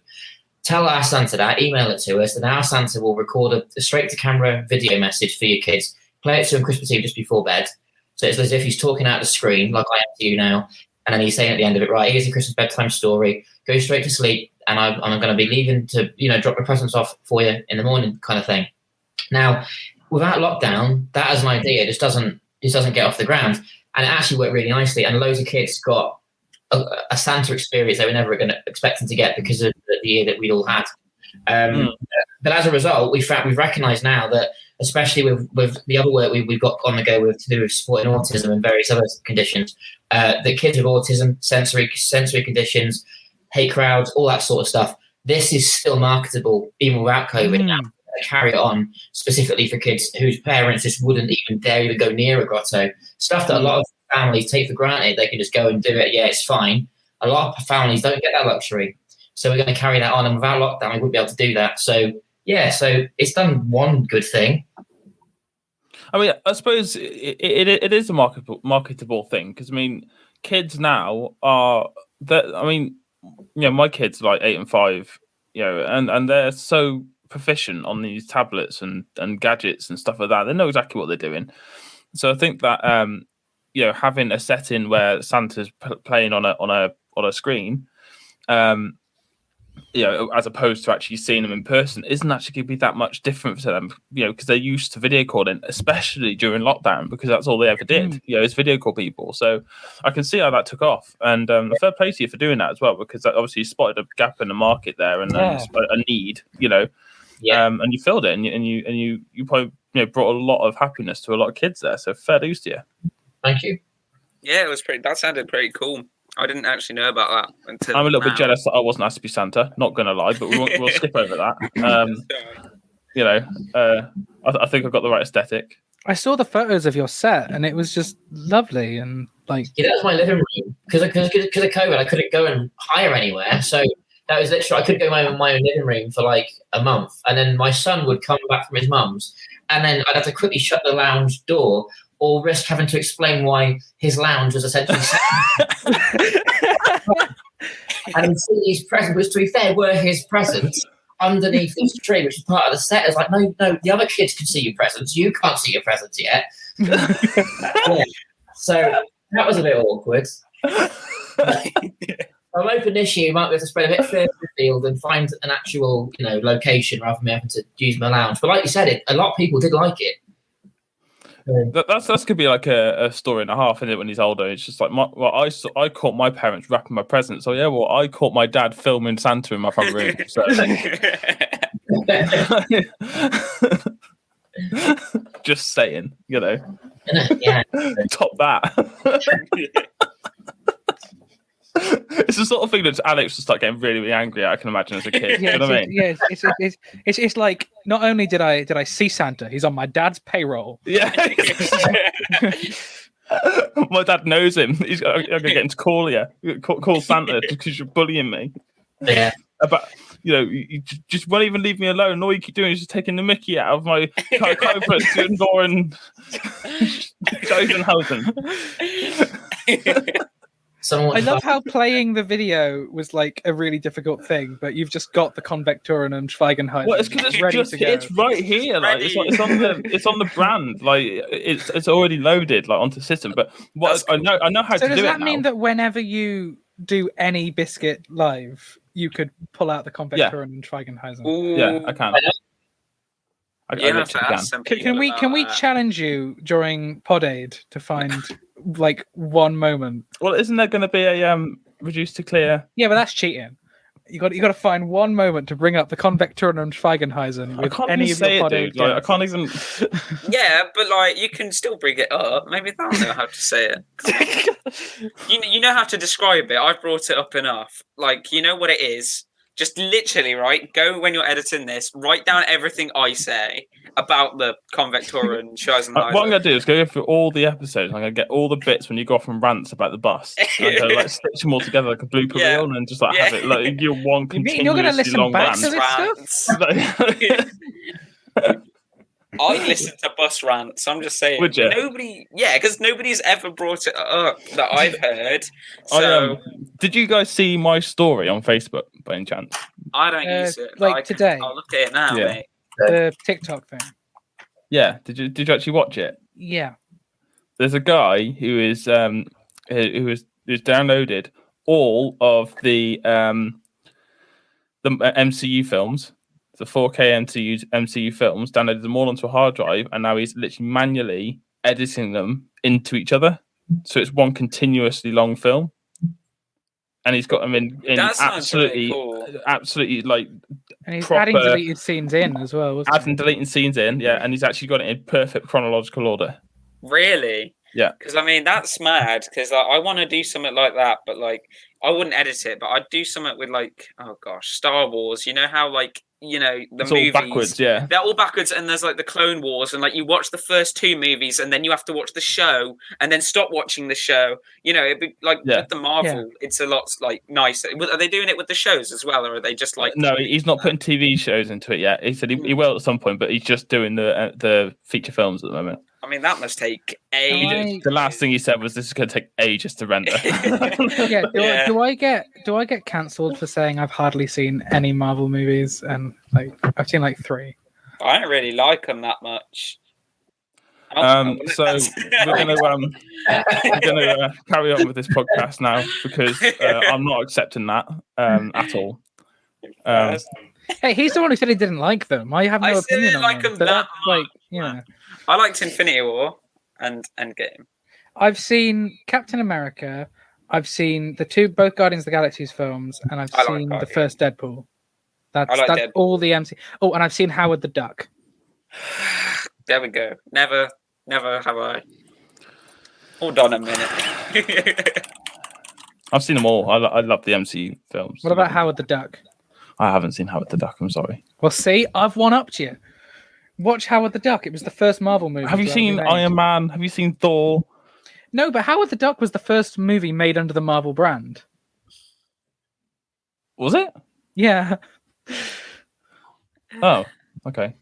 Tell our Santa that, email it to us, and our Santa will record a straight-to-camera video message for your kids, play it to him Christmas Eve just before bed. So it's as if he's talking out the screen, like I am to you now, and then he's saying at the end of it, right, here's a Christmas bedtime story, go straight to sleep, and I'm going to be leaving to, drop the presents off for you in the morning, kind of thing. Now, without lockdown, that as an idea just doesn't get off the ground, and it actually worked really nicely, and loads of kids got a Santa experience they were never going to expect them to get because of the year that we'd all had. But as a result, we've recognised now that, especially with the other work we've got on the go to do with supporting autism and various other conditions, that kids with autism, sensory conditions, hate crowds, all that sort of stuff, this is still marketable even without COVID. Now, carry it on specifically for kids whose parents just wouldn't even dare to go near a grotto. Stuff that a lot of families take for granted. They can just go and do it. Yeah, it's fine. A lot of families don't get that luxury. So we're going to carry that on, and without lockdown, we wouldn't be able to do that. So it's done one good thing. I mean, I suppose it is a marketable thing because, I mean, kids now are that. I mean, my kids are like 8 and 5, and they're so proficient on these tablets and gadgets and stuff like that. They know exactly what they're doing. So I think that having a setting where Santa's playing on a screen as opposed to actually seeing them in person, isn't actually going to be that much different to them, because they're used to video calling, especially during lockdown, because that's all they ever did, is video call people. So I can see how that took off, and fair play to you for doing that as well, because that obviously you spotted a gap in the market there and a need, and you filled it, and you probably brought a lot of happiness to a lot of kids there. So fair dues to you. Thank you. Yeah, that sounded pretty cool. I didn't actually know about that until I'm a little bit jealous that I wasn't asked to be Santa. Not gonna lie, but we'll skip over that. I think I've got the right aesthetic. I saw the photos of your set, and it was just lovely. And that was my living room because of COVID. I couldn't go and hire anywhere, so that was literally I couldn't go in my own living room for like a month, and then my son would come back from his mum's, and then I'd have to quickly shut the lounge door, or risk having to explain why his lounge was essentially and see these presents, which to be fair were his presents, underneath this tree, which is part of the set. It's like, no, the other kids can see your presents. You can't see your presents yet. So that was a bit awkward. I'm hoping this year we might be able to spread a bit further afield and find an actual, location rather than having to use my lounge. But like you said, a lot of people did like it. That's could be like a story and a half, isn't it? When he's older, it's just like I caught my parents wrapping my presents. So I caught my dad filming Santa in my front room. So. Just saying, Yeah. Top that. It's the sort of thing that Alex will start getting really, really angry at, I can imagine, as a kid. You know what I mean? Yeah, it's like, not only did I see Santa, he's on my dad's payroll. Yeah. My dad knows him. I'm going to get him to call you. Call Santa because you're bullying me. Yeah. But, you just won't even leave me alone. All you keep doing is just taking the mickey out of my student door and Josenhausen. I love how playing the video was like a really difficult thing, but you've just got the Konvektoren and Schweigenheim. Well, it's because it's right here. Like it's on the brand. Like it's already loaded like onto the system. But I know how to do it. So does that mean that whenever you do any Biscuit live, you could pull out the Konvektoren and Schweigenheim? Yeah, I can. Can we challenge you during Pod Aid to find like one moment? Well, isn't there going to be a reduced to clear? Yeah, but that's cheating. You got to find one moment to bring up the Konvektoren and Schweigenheim with any of your Pod Aid. I can't even. Yeah, but like you can still bring it up. Maybe they'll know how to say it. You know how to describe it. I've brought it up enough. Like you know what it is. Just literally, right? Go when you're editing this, write down everything I say about the Konvektoren and Schweigenheim. What I'm going to do is go through all the episodes. I'm going to get all the bits when you go off and rants about the bus. And I'm going to stitch them all together like a blooper reel and just have it like you're one continuously long rant. I listen to bus rants. I'm just saying. Would you? Because nobody's ever brought it up that I've heard. So, did you guys see my story on Facebook by any chance? I don't use it. Today. I'll look at it now, mate. The TikTok thing. Yeah. Did you actually watch it? Yeah. There's a guy who is who's downloaded all of the MCU films. The 4K MCU films, downloaded them all onto a hard drive, and now he's literally manually editing them into each other. So it's one continuously long film. And he's got them in absolutely, cool. Absolutely like. And he's adding deleted scenes in as well. Adding deleted scenes in, yeah. And he's actually got it in perfect chronological order. Really? Yeah. Because I mean, that's mad. Because I want to do something like that, but like I wouldn't edit it, but I'd do something with like, oh gosh, Star Wars. You know how like. The it's movies all backwards, yeah. They're all backwards, and there's like the Clone Wars, and like you watch the first two movies, and then you have to watch the show, and then stop watching the show. It'd be like with the Marvel, it's a lot like nicer. Are they doing it with the shows as well, or are they just like? No, he's not putting TV shows into it yet. He said he will at some point, but he's just doing the feature films at the moment. I mean, that must take ages. The last thing he said was, "This is going to take ages to render." Do I get cancelled for saying I've hardly seen any Marvel movies, and like I've seen like 3? I don't really like them that much. So we're going to carry on with this podcast now because I'm not accepting that at all. Hey, he's the one who said he didn't like them. I have no opinion on like them. them So that that's like, yeah. I liked Infinity War and Endgame. I've seen Captain America. I've seen both Guardians of the Galaxy's films, and I've seen the first Deadpool. That's Deadpool. All the MC. Oh, and I've seen Howard the Duck. There we go. Never have I. Hold on a minute. I've seen them all. I love the MCU films. What about Howard the Duck? I haven't seen Howard the Duck. I'm sorry. Well, see, I've one-upped you. Watch Howard the Duck. It was the first Marvel movie. Have you seen Iron Man? Have you seen Thor? No, but Howard the Duck was the first movie made under the Marvel brand. Was it? Yeah. Oh, okay.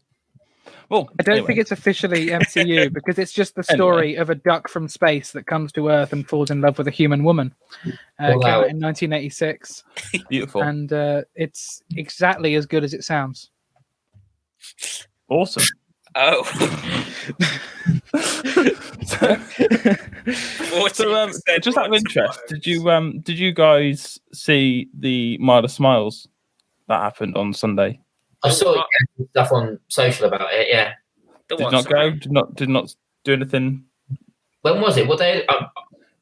Well, I don't think it's officially MCU because it's just the story of a duck from space that comes to Earth and falls in love with a human woman. Came out in 1986. Beautiful. And it's exactly as good as it sounds. Awesome. Oh. So, just out of interest, did you guys see the Mile of Smiles that happened on Sunday? I saw stuff on social about it. Yeah. Did not go. Did not do anything. When was it? What day?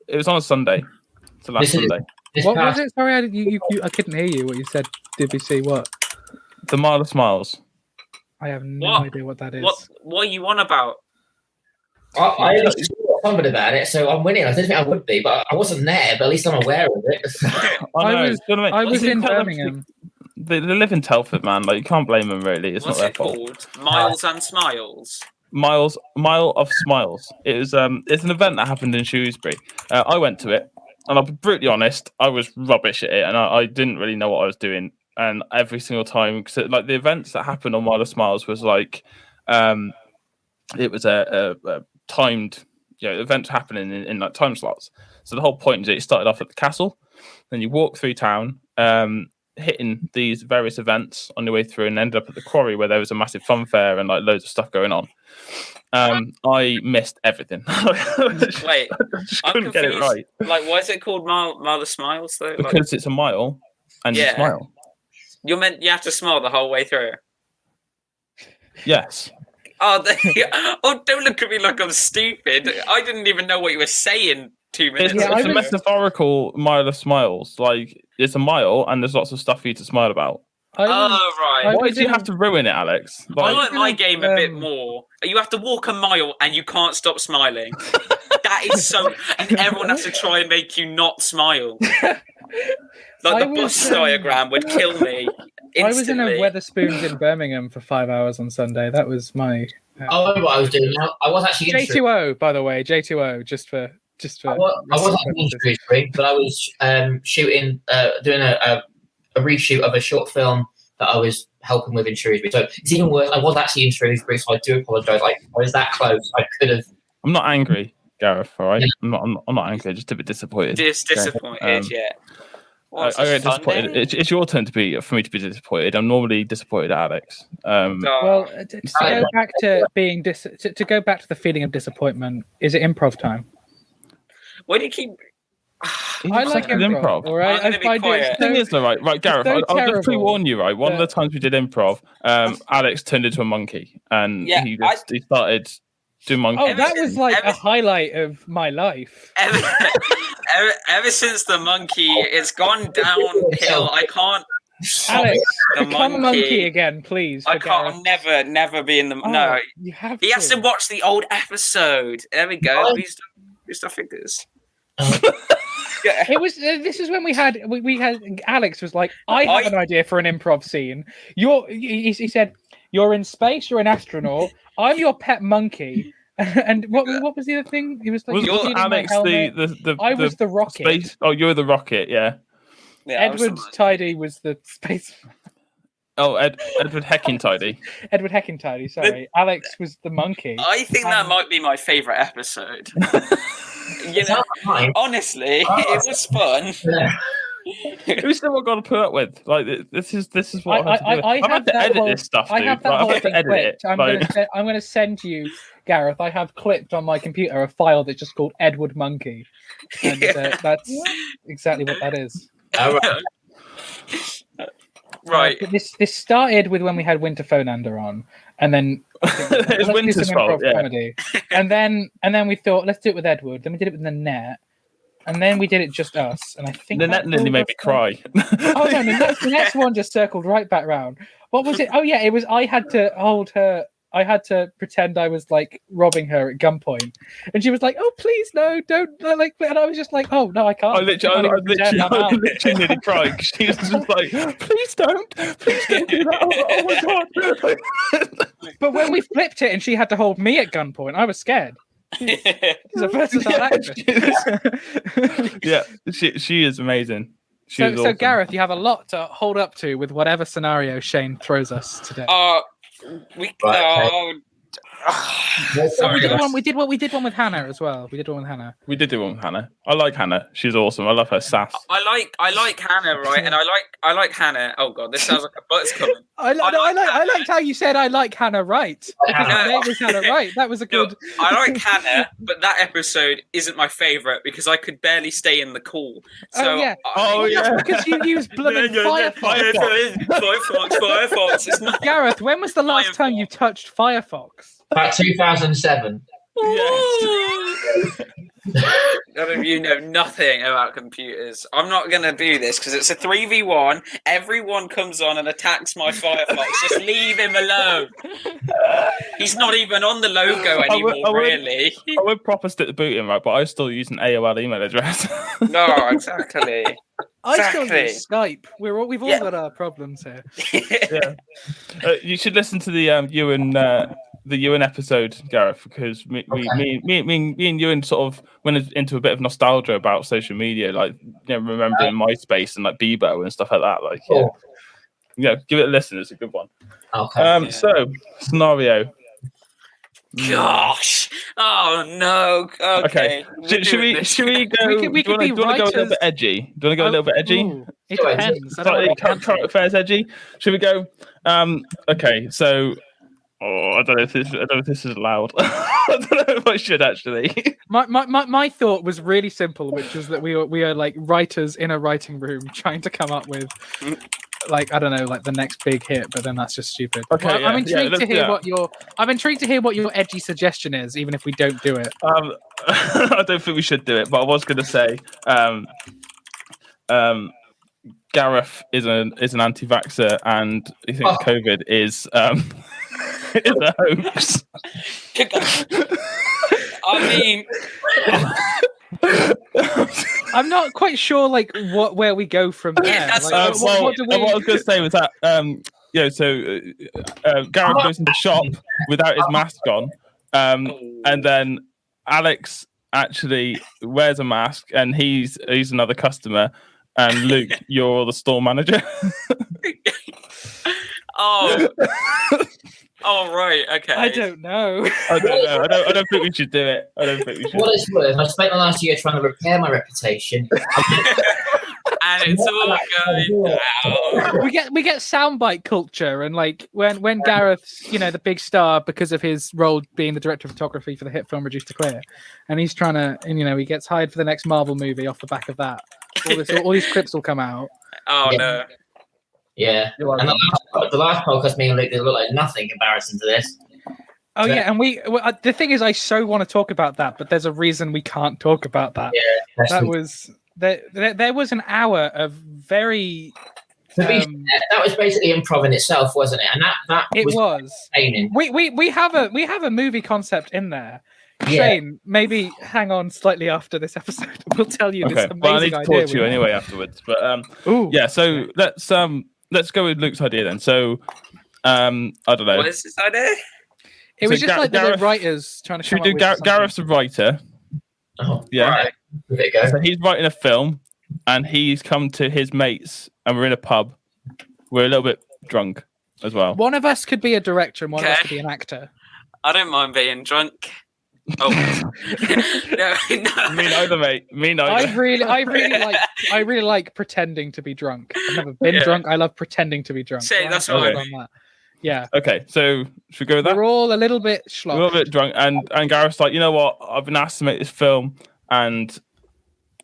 It was on a Sunday. It's the last Sunday. What was it? Sorry, I couldn't hear you. What you said? Did we see what? The Mile of Smiles. I have no idea what that is. What are you on about? I saw something about it, so I'm winning. I didn't think I would be, but I wasn't there. But at least I'm aware of it. I was in Birmingham. They live in Telford, man. Like, you can't blame them, really. It's What's not their it fault. Called? Miles and Smiles. Mile of Smiles. It was it's an event that happened in Shrewsbury. I went to it, and I'll be brutally honest, I was rubbish at it, and I didn't really know what I was doing. And every single time, because like the events that happened on Mile of Smiles was like, it was a timed, event happening in like time slots. So the whole point is that it started off at the castle, then you walk through town, hitting these various events on your way through, and ended up at the quarry where there was a massive fun fair and like loads of stuff going on. I missed everything. Wait, I just couldn't get it right. Like, why is it called Mile of Smiles though? Because it's a mile, and you smile. You have to smile the whole way through. Yes. Oh, don't look at me like I'm stupid. I didn't even know what you were saying 2 minutes ago. It's a metaphorical Mile of Smiles. Like, it's a mile, and there's lots of stuff for you to smile about. Right. Why do you have to ruin it, Alex? I like my game a bit more. You have to walk a mile, and you can't stop smiling. That is so... And everyone has to try and make you not smile. Like the bus diagram would kill me instantly. I was in a Wetherspoons in Birmingham for 5 hours on Sunday. That was my... I know what I was doing now. I was actually in J2O, by the way. J2O, just for... I wasn't in Shrewsbury, but I was shooting, doing a reshoot of a short film that I was helping with in Shrewsbury. So it's even worse. I was actually in Shrewsbury, so I do apologise. Like, I was that close. I could have... I'm not angry, Gareth, all right? Yeah. I'm not angry, just a bit disappointed. Disappointed, yeah. I get disappointed. It's your turn for me to be disappointed. I'm normally disappointed at Alex. Well, to go back to being to go back to the feeling of disappointment, is it improv time? Why do you keep... I like improv. All right, the thing is, though, right, Gareth. I'll just pre-warn you. Right, one of the times we did improv, Alex turned into a monkey, and he started doing monkey. Oh, that was like a highlight of my life. Ever since the monkey, it's gone downhill. I can't. Alex, become a monkey again, please. I can't. Never be in the. No, you have. He has to watch the old episode. There we go. We still figures. It was. This is when we had Alex was like, I have an idea for an improv scene. He said, you're in space. You're an astronaut. I'm your pet monkey. And what was the other thing? He was like, was Alex I was the rocket. Space, you're the rocket. Yeah. Edward Tidy was the space. Oh, Edward Hecking Tidy. Edward Hecking Tidy. Sorry, Alex was the monkey. I think that might be my favourite episode. Honestly, it was fun. Who's still got to put up with? Like, this is what I have to edit this stuff. Dude. I have that whole thing clipped. I'm like... going to send you, Gareth. I have clipped on my computer a file that's just called Edward Monkey, and that's exactly what that is. All right. Right. This started with when we had Winter Phonander on, and then It was Winter's fault. Yeah. comedy. And then we thought, let's do it with Edward. Then we did it with Nanette, and then we did it just us. And I think Nanette nearly made me cry. Oh no, Nanette's one just circled right back round. What was it? Oh yeah, it was. I had to hold her. I had to pretend I was like robbing her at gunpoint, and she was like, "Oh, please, no, don't!" Like, and I was just like, "Oh no, I can't." I literally nearly cried. She was just like, "Please don't do that!" Oh my god! But when we flipped it, and she had to hold me at gunpoint, I was scared. She's a versatile actress. Yeah, she is amazing. So awesome. Gareth, you have a lot to hold up to with whatever scenario Shane throws us today. We did one with Hannah as well. We did one with Hannah. I like Hannah. She's awesome. I love her sass. I like Hannah, right? And I like Hannah. Oh god, this sounds like a butt's coming. I liked how you said I like Hannah Right. Because her name was Hannah Right. That was a good. No, I like Hannah, but that episode isn't my favourite because I could barely stay in the call. So, yeah. Because you used blooming Firefox. Firefox. It's not Gareth, when was the last time you touched Firefox? About 2007. Yes. None of you know nothing about computers. I'm not going to do this because it's a 3v1. Everyone comes on and attacks my Firefox. Just leave him alone. He's not even on the logo anymore, really. I would proper stick the boot in, right? But I still use an AOL email address. No, exactly. I still use Skype. We've all got our problems here. Yeah. You should listen to the Ewan episode, Gareth, because me and Ewan sort of went into a bit of nostalgia about social media, like remembering MySpace and like Bebo and stuff like that. Like, give it a listen. It's a good one. Okay. So scenario. Gosh. Oh no. Okay. Should we go? Do you want to go a little bit edgy? Do you want to go a little bit edgy? Ooh, it depends. Current affairs edgy. Should we go? Okay. So. Oh, I don't know if this is loud. I don't know if I should actually. My thought was really simple, which is that we are like writers in a writing room trying to come up with like, I don't know, like the next big hit, but then that's just stupid. Okay, well, I'm intrigued to hear what your edgy suggestion is, even if we don't do it. I don't think we should do it, but I was going to say, Gareth is an anti-vaxxer, and he thinks COVID is is a hoax. I mean, I'm not quite sure, like where we go from there. What I was going to say was that, Gareth goes into the shop without his mask on, and then Alex actually wears a mask, and he's another customer, and Luke, you're the store manager. Oh, right, okay. I don't know. I don't think we should do it. What it's worth, I spent the last year trying to repair my reputation. And it's all going down. We get soundbite culture, and like when Gareth's, the big star because of his role being the director of photography for the hit film Reduced to Clear, and he's trying to, he gets hired for the next Marvel movie off the back of that. All these clips will come out. Oh no. Yeah, and the last podcast, me and Luke, they look like nothing in comparison to this. Oh yeah, and the thing is, I so want to talk about that, but there's a reason we can't talk about that. Yeah, there was an hour of very. That was basically improv in itself, wasn't it? And that was entertaining. We have a movie concept in there. Yeah. Shane, maybe hang on slightly after this episode. We'll tell you this amazing idea. Well, I need to talk to you anyway afterwards. But yeah, so let's go with Luke's idea then. So I don't know. What is this idea? It was just like the writers trying to. Should we do Gareth's a writer? Oh, yeah. Right. Give it a go. So he's writing a film, and he's come to his mates, and we're in a pub. We're a little bit drunk as well. One of us could be a director, and one of us could be an actor. I don't mind being drunk. Oh no. Me neither, mate. Me neither. I really like pretending to be drunk. I've never been drunk. I love pretending to be drunk. That's right. Yeah. Okay, so should we go with that? We're all a little bit schlocked. We're a little bit drunk, and Gareth's like, you know what? I've been asked to make this film, and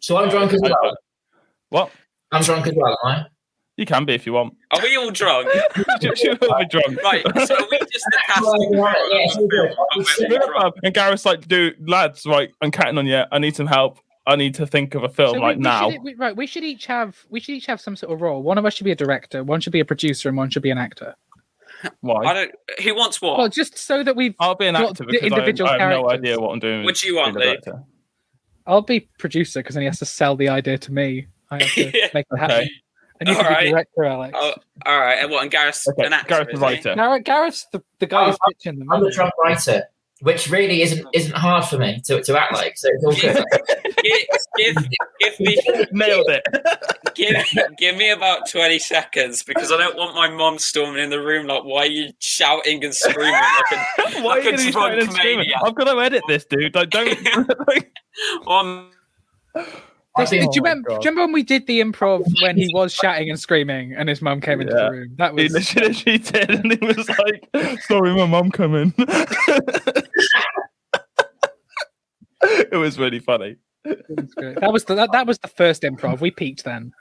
so I'm drunk as well. What? I'm drunk as well, am I? You can be if you want. Are we all drunk? She'll be drunk. Right, so are we just the casting and Gareth's like, dude, lads, right, I'm counting on you. I need some help. I need to think of a film now. We should each have some sort of role. One of us should be a director, one should be a producer, and one should be an actor. Why? Who wants what? Well, just so that I'll be an actor because I have no idea what I'm doing. What do you want, Luke? I'll be producer because then he has to sell the idea to me. I have to make it happen. Okay. And you can be director, Alex. Oh, all right. And what? And Gareth's an actor. Gareth's the writer. Gareth's the guy who's pitching them. I'm the drunk writer, which really isn't hard for me to act like. So it's all good. give me nailed it. Give me about 20 seconds because I don't want my mom storming in the room. Like, why are you shouting and screaming like a drunk maniac? I've got to edit this, dude. I don't. Do you remember when we did the improv when he was shouting and screaming and his mum came into the room? That was he literally did, and he was like, "Sorry, my mum coming." It was really funny. It was great. That was the first improv. We peaked then.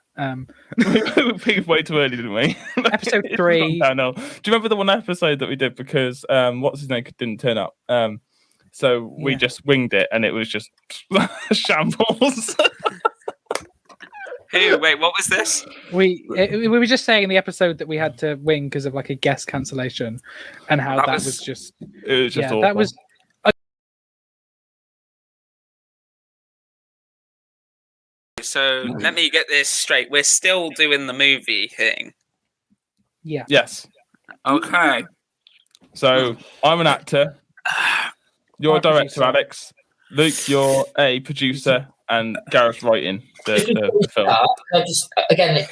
We peaked way too early, didn't we? Episode 3. No. Do you remember the one episode that we did because what's his name didn't turn up? So we just winged it, and it was just shambles. Who? Wait, what was this? We were just saying in the episode that we had to wing because of like a guest cancellation, and how that was just. It was just awful. That was. So let me get this straight. We're still doing the movie thing. Yeah. Yes. Okay. So I'm an actor. You're a director, producer. Alex. Luke, you're a producer, and Gareth's writing the film. Just again,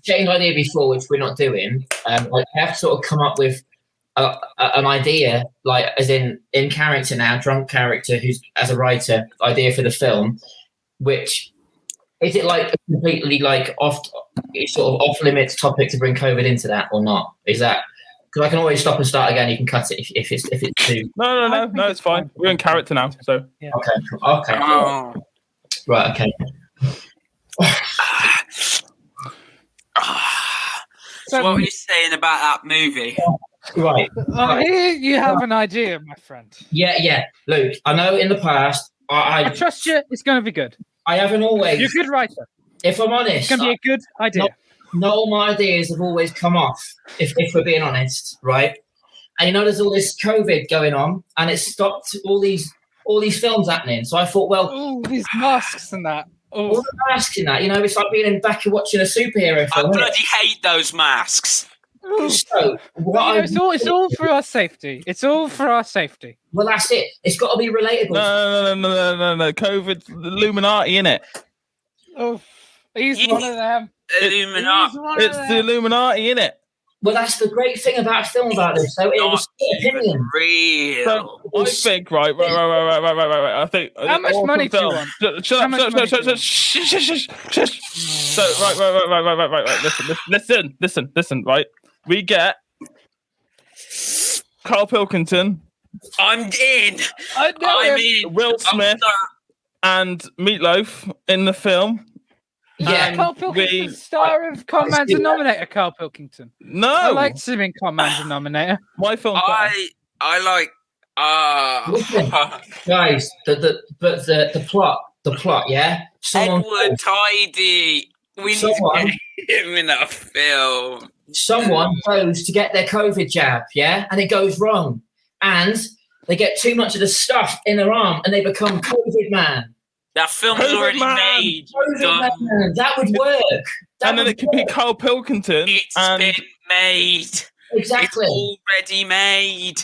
Jane's idea before, which we're not doing. Like, I have to sort of come up with an idea, like as in character now, drunk character, who's as a writer, idea for the film. Which is it like a completely like off limits topic to bring COVID into that or not? Is that? Because I can always stop and start again. You can cut it if it's too. No, it's fine. We're in character now, so. Yeah. Okay. Oh. Right. Okay. So what were you saying about that movie? Right. Here you have an idea, my friend. Yeah. Luke, I know in the past I trust you. It's going to be good. I haven't always. You're a good writer. If I'm honest, it's going to be a good idea. Not all my ideas have always come off, if we're being honest, right? And there's all this COVID going on, and it's stopped all these films happening. So I thought, well, these masks and that. All the masks and that, it's like being back and watching a superhero film. I bloody hate those masks. So it's all for our safety. It's all for our safety. Well, that's it. It's got to be relatable. No. COVID, the Illuminati, innit? Oh, he's one of them. Illuminati. It's the Illuminati, innit? Well, that's the great thing about a film about this. So it was opinion. Real. So I think right. I think. How much money do you want? Shut up. So right. Listen. Right. We get Carl Pilkington. I'm in. I'm in. Will Smith and Meatloaf in the film. Yeah, Carl Pilkington, star of Conman Denominator. Carl Pilkington. No, I liked him in Conman Denominator. My film. I like. Listen, guys, the plot. Yeah. Edward Tidy. We need to get him in a film. Someone goes to get their COVID jab, yeah, and it goes wrong, and they get too much of the stuff in their arm, and they become COVID man. That film's already made. That would work. And then it could be Carl Pilkington. It's been made. Exactly. It's already made.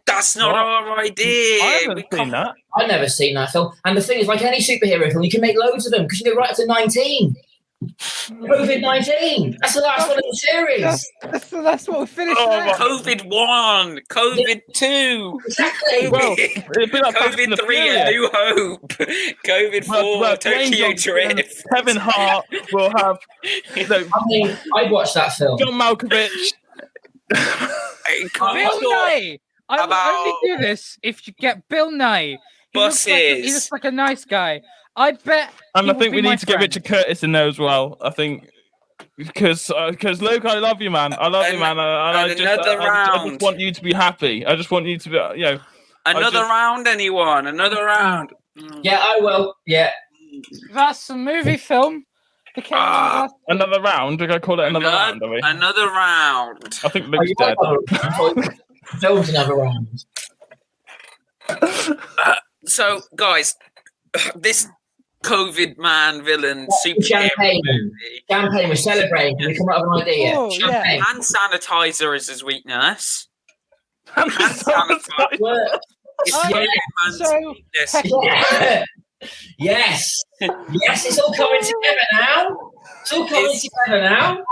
That's not our idea. I haven't seen that. I've never seen that film. And the thing is, like any superhero film, you can make loads of them because you can go right up to 19. COVID-19. That's the last one of the series. That's what we finished. COVID-1, COVID-2, exactly. Well, it'd be like COVID-3, A New Hope, COVID-4, Tokyo Drift. Kevin Hart will have. I watched that film. John Malkovich. Bill Nye. I will only do this if you get Bill Nye. He looks like a nice guy. I bet. And I think we need to get Richard Curtis in there as well. I think because Luke, I love you, man. I love you, man. I just want you to be happy. I just want you to be, Another round, anyone? Another round. Yeah, I will. Yeah. That's a movie film. Another round. We're gonna call it another round, are we? Another round. I think Luke's dead. Film's another round. So, guys, this COVID man villain superhero Champagne. We're celebrating. Can we come up with an idea? Oh, Champagne. Hand sanitizer is his weakness. Hand sanitizer. Yes. It's all coming together now.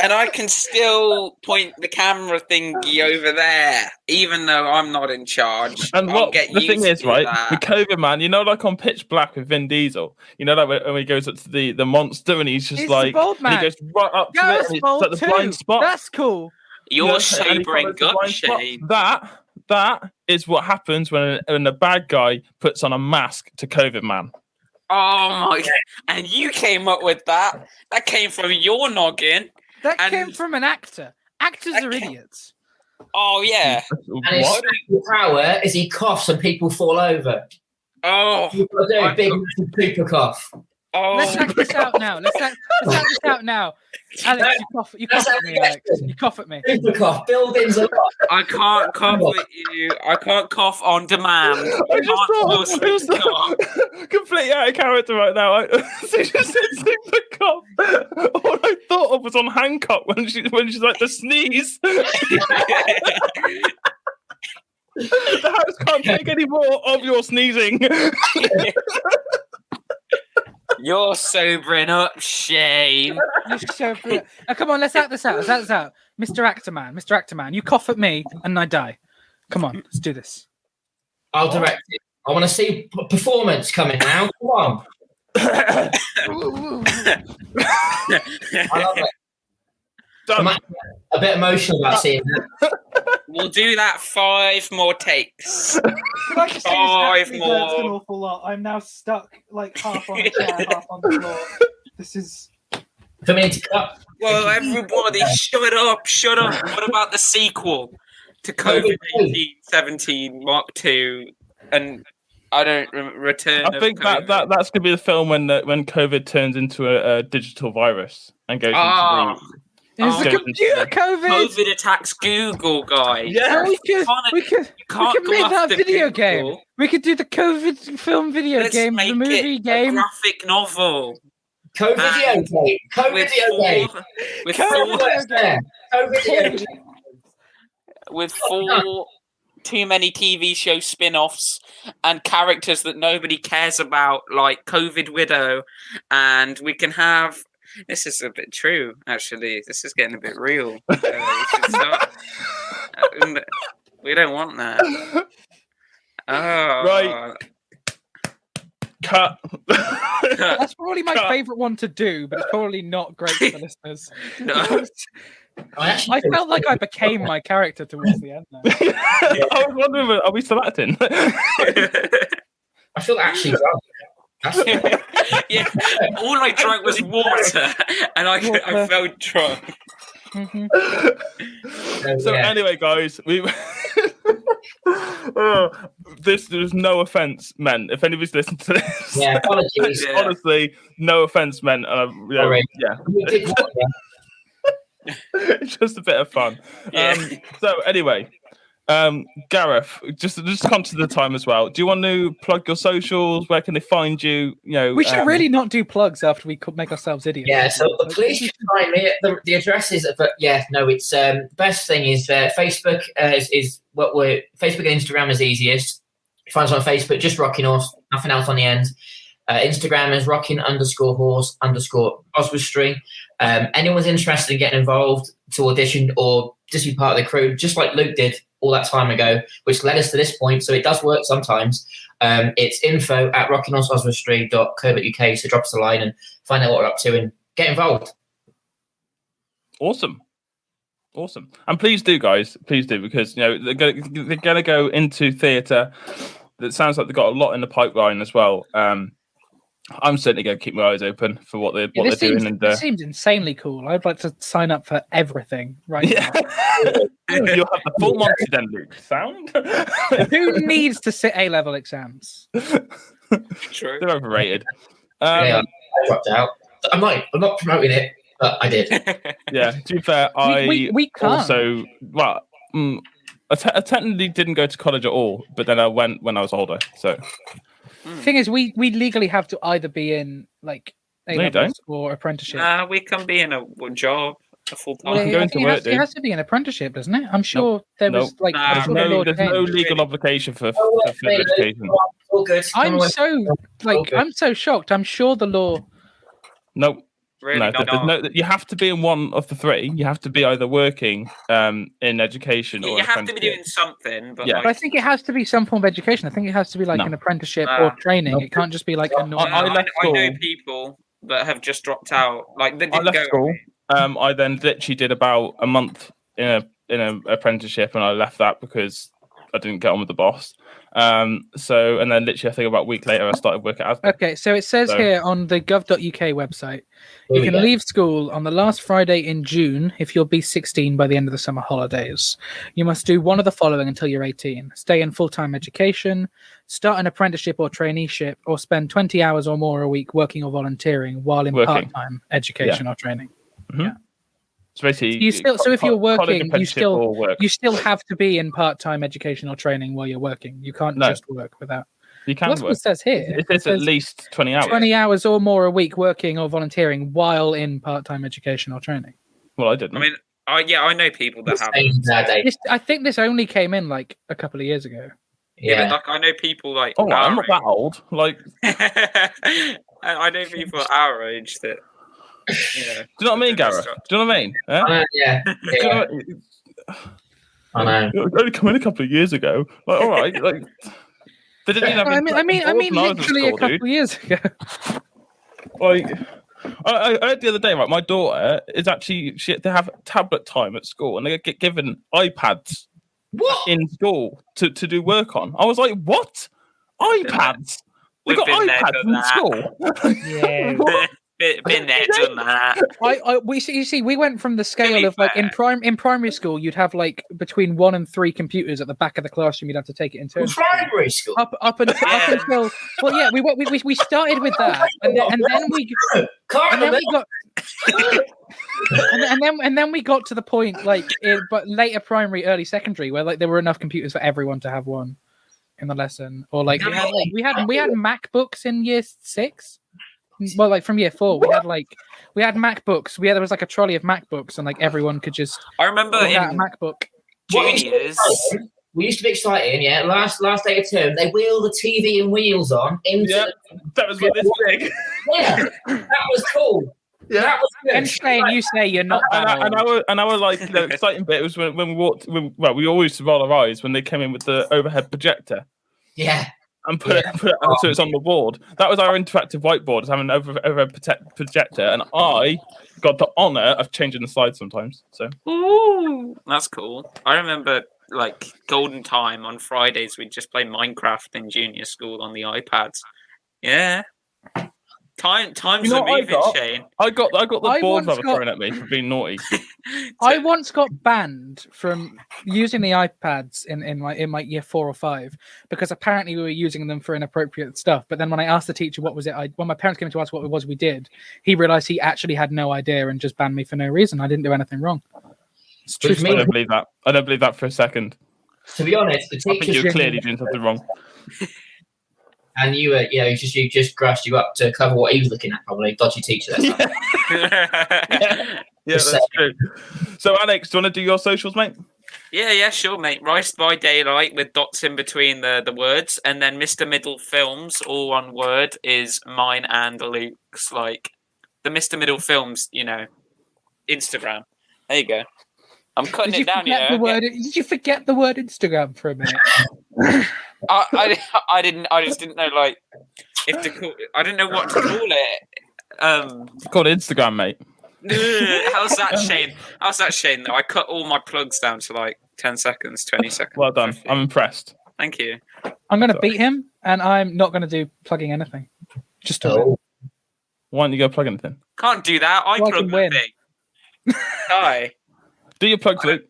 And I can still point the camera thingy over there, even though I'm not in charge. And the thing is, right, with COVID, man, like on Pitch Black with Vin Diesel, like when he goes up to the monster and he's just and he goes right up to it and it's like the blind spot. That's cool. You're sobering gut, Shane. That is what happens when a bad guy puts on a mask to COVID, man. Oh my God. And you came up with that. That came from your noggin. That came from an actor. Actors are idiots. Oh, yeah. And his special power is he coughs and people fall over. Oh. You've got to do a big super cough. Oh. Let's act this out now. Let's act this out now. Alex, you cough at me, Alex. You cough at me. Super cough. Buildings a lot. I can't cough at you. I can't cough on demand. I just thought completely out of character right now. She just said super cough. All I thought of was on Hancock when she's like the sneeze. The house can't take any more of your sneezing. You're sobering up, Shane. You're sobering up. Now, come on, let's act this out. Mr. Actor Man, you cough at me and I die. Come on, let's do this. I'll direct it. I want to see performance coming now. Come on. I love it. I'm a bit emotional about seeing that. We'll do that 5 more takes. 5 more. That's an awful lot. I'm now stuck like half on the chair, half on the floor. This is... For me to cut. Well, everybody, shut up. What about the sequel to COVID-19 Mark II and I don't return? I think that's going to be the film when COVID turns into a digital virus and goes into the... It's the computer COVID. COVID attacks Google, guys. Yeah, we could make that video game. We could do the COVID film video game, the movie game, a graphic novel. COVID video game. With 4 too many TV show spin-offs and characters that nobody cares about, like COVID Widow, and we can have. This is a bit true, actually. This is getting a bit real. We should start. We don't want that. Oh. Right. Cut. That's probably my favourite one to do, but it's probably not great for the listeners. No. I felt like I became my character towards the end. I was wondering, are we still acting? I feel actually drunk. Yeah, all I drank was water, and I felt drunk. Mm-hmm. So anyway, guys, there's no offense meant. If anybody's listening to this, apologies. Honestly, no offense meant. It's just a bit of fun. So anyway. Gareth, just conscious of the time as well. Do you want to plug your socials? Where can they find you? We should really not do plugs after we make ourselves idiots. Yeah, so please find me. The address is, it's best thing is Facebook is what we're Facebook and Instagram is easiest. Find us on Facebook, just Rocking Horse, nothing else on the end. Instagram is rocking_horse_Oswestry. Anyone's interested in getting involved to audition or just be part of the crew, just like Luke did all that time ago, which led us to this point. So it does work sometimes. It's info@rockinghorseoswestry.co.uk. So drop us a line and find out what we're up to and get involved. Awesome. And please do, guys. Please do, because they're going to go into theatre. It sounds like they've got a lot in the pipeline as well. I'm certainly going to keep my eyes open for what they're doing. And this seems insanely cool. I'd like to sign up for everything right now. You'll have the full Monty then, Luke. Sound? Who needs to sit A-level exams? True. They're overrated. I dropped out. I'm not promoting it, but I did. Yeah, to be fair, we can't. Also, well, I technically didn't go to college at all, but then I went when I was older. So, thing is, we legally have to either be in like A-levels or apprenticeship. We can be in a job, a full-time. Well, it has to be an apprenticeship, doesn't it? I'm sure there was like there's no legal obligation for further education. All good. I'm so shocked. I'm sure the law. Nope. Really no, you have to be in one of the three. You have to be either working in education or you have to be doing something. But but I think it has to be some form of education. I think it has to be like an apprenticeship or training. It can't just be like a normal. I know people that have just dropped out. Like they didn't go. School. I then literally did about a month in an apprenticeship, and I left that because I didn't get on with the boss. And then literally I think about a week later I started working at Asda. Okay, so it says here on the gov.uk website, you can leave school on the last Friday in June if you'll be 16 by the end of the summer holidays. You must do one of the following until you're 18. Stay in full-time education, start an apprenticeship or traineeship, or spend 20 hours or more a week working or volunteering while in part-time education or training. Mm-hmm. Yeah. So basically, if you're working, you still have to be in part-time education or training while you're working. You can't just work without. You can. That's what it says here. It says at least 20 hours. 20 hours or more a week working or volunteering while in part-time education or training. Well, I didn't. I mean, I know people that have. I think this only came in like a couple of years ago. Yeah, like I know people like. Oh, I'm not that old. Like, I know people our age that. Do you know what I mean, Gareth? Do you know what I mean? Yeah. I know. You only come in a couple of years ago. Like, all right, like they didn't even have. I mean, literally a couple of years ago. Like, I heard the other day, right? My daughter is actually they have tablet time at school, and they get given iPads in school to do work on. I was like, what? iPads? They got iPads in school? Yeah. Been there, done that. You see, we went from the scale of like in primary school, you'd have like between 1 and 3 computers at the back of the classroom. You'd have to take it in turns. Primary school. Up until well, yeah, we started with that, and then we got to the point like but later primary, early secondary, where like there were enough computers for everyone to have one in the lesson, or like we had MacBooks in year 6. Well, like from year 4, we had MacBooks. There was like a trolley of MacBooks, and like everyone could just. I remember in a MacBook. Juniors, we used to be exciting. Yeah, last day of term, they wheel the TV and wheels on into. That was like this big. Yeah, that was cool. Yeah, that was good. And Shane, you say you're not. And our like the exciting bit was when we walked. We always roll our eyes when they came in with the overhead projector. Yeah. And put it so it's on the board. That was our interactive whiteboard, having an overhead projector, and I got the honour of changing the slides sometimes. So, ooh, that's cool. I remember like golden time on Fridays. We'd just play Minecraft in junior school on the iPads. Yeah, times are moving, Shane. I got the board rather thrown at me for being naughty. I once got banned from using the iPads in my year 4 or 5 because apparently we were using them for inappropriate stuff. But then when I asked the teacher what was it, when my parents came to ask what it was we did, he realised he actually had no idea and just banned me for no reason. I didn't do anything wrong. It's true. I don't believe that. I don't believe that for a second. To be honest, the teacher. I think you're clearly doing something wrong. And you just grassed you up to cover what he was looking at, probably. Dodgy teacher. Yeah, that's true. So, Alex, do you want to do your socials, mate? Yeah, sure, mate. Rise by Daylight with dots in between the words, and then Mr. Middle Films, all one word, is mine and Luke's. Like the Mr. Middle Films, Instagram. There you go. I'm cutting it down. Did you forget the word Instagram for a minute? I didn't. I just didn't know like if to call. I didn't know what to call it. It's called Instagram, mate. How's that, Shane? Though I cut all my plugs down to like 10 seconds, 20 seconds. Well done. 50. I'm impressed. Thank you. I'm going to beat him, and I'm not going to do plugging anything. Just to win. Why don't you go plug anything? Can't do that. I Well, I plug can the win. thing. Hi. Do your plugs, Luke.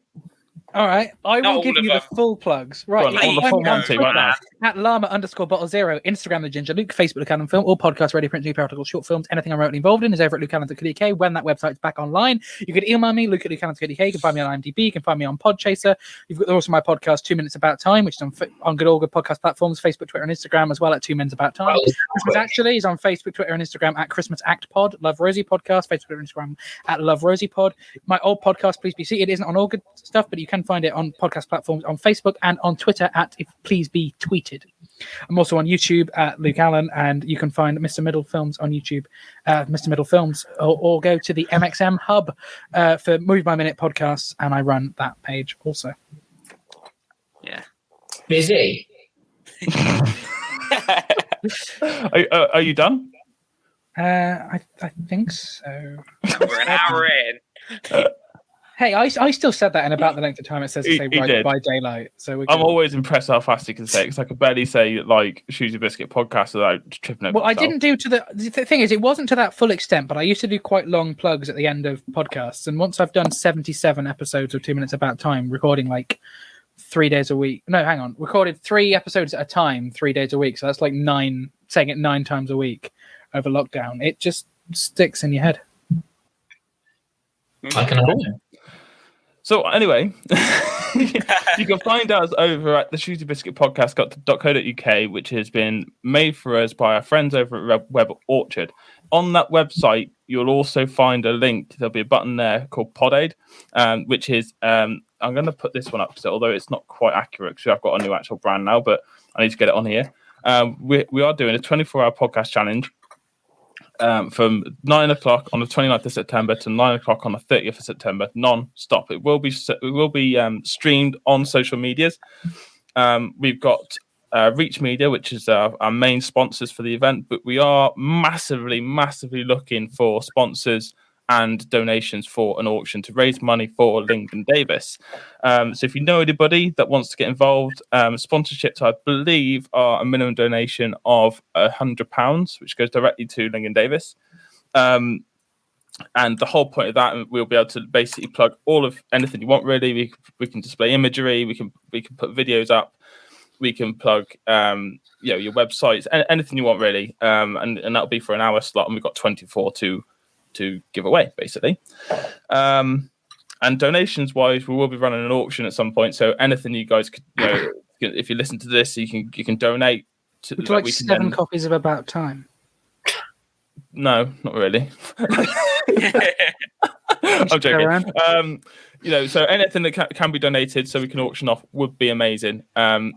All right, I Not will give all of you the them. full plugs. Right, Go on, you I can want the find full me on Monty right now. Twitter at llama_bottle0, Instagram the Ginger Luke, Facebook Luke Allen Film, all podcasts, radio print, newspaper articles, short films, anything I'm remotely involved in is over at lukeallen.co.uk. When that website's back online, you can email me, luke@lukeallen.co.uk. You can find me on IMDb, you can find me on Podchaser. You've got also my podcast, 2 Minutes About Time, which is on all good podcast platforms, Facebook, Twitter, and Instagram, as well at 2 Minutes About Time. Christmas Actually is on Facebook, Twitter, and Instagram at Christmas Act Pod. Love Rosie Podcast, Facebook, Twitter, and Instagram at Love Rosie Pod. My old podcast, Please Be Seated, isn't on all good stuff, but you can find it on podcast platforms on Facebook and on Twitter at If Please Be Tweeted. I'm also on YouTube at Luke Allen, and you can find Mr. Middle Films on YouTube, Mr. Middle Films, or go to the MXM Hub for Movie by Minute podcasts, and I run that page also. Yeah. Busy. Are you done? I think so. We're an hour in. Hey, I still said that in about the length of time it says to say He right did. by daylight. So I'm always impressed how fast you can say it, because I could barely say like Shoesy Biscuit podcast without tripping over Well, I myself. didn't do to the thing is, it wasn't to that full extent, but I used to do quite long plugs at the end of podcasts. And once I've done 77 episodes of 2 Minutes About Time, recording like 3 days a week. No, hang on. Recorded 3 episodes at a time, 3 days a week. So that's like 9, saying it 9 times a week over lockdown. It just sticks in your head. I can imagine. So anyway, you can find us over at the Shoesy Biscuit podcast.co.uk, which has been made for us by our friends over at Web Orchard. On that website, you'll also find a link. There'll be a button there called Pod Aid, which is I'm going to put this one up, so although it's not quite accurate because I've got a new actual brand now, but I need to get it on here. We are doing a 24-hour podcast challenge. From 9 o'clock on the 29th of September to 9 o'clock on the 30th of September, non-stop. It will be streamed on social medias. We've got Reach Media, which is our main sponsors for the event, but we are massively looking for sponsors and donations for an auction to raise money for Lyndon Davis. So if you know anybody that wants to get involved, sponsorships, I believe, are a minimum donation of £100, which goes directly to Lyndon Davis. And the whole point of that, we'll be able to basically plug all of anything you want, really. We can display imagery, we can put videos up, we can plug your websites, anything you want, really. And that'll be for an hour slot, and we've got 24 to give away, basically. And donations wise, we will be running an auction at some point, so anything you guys could, if you listen to this, you can donate to. Would you like 7 copies of About Time? No, not really. I'm joking. So anything that can be donated so we can auction off would be amazing.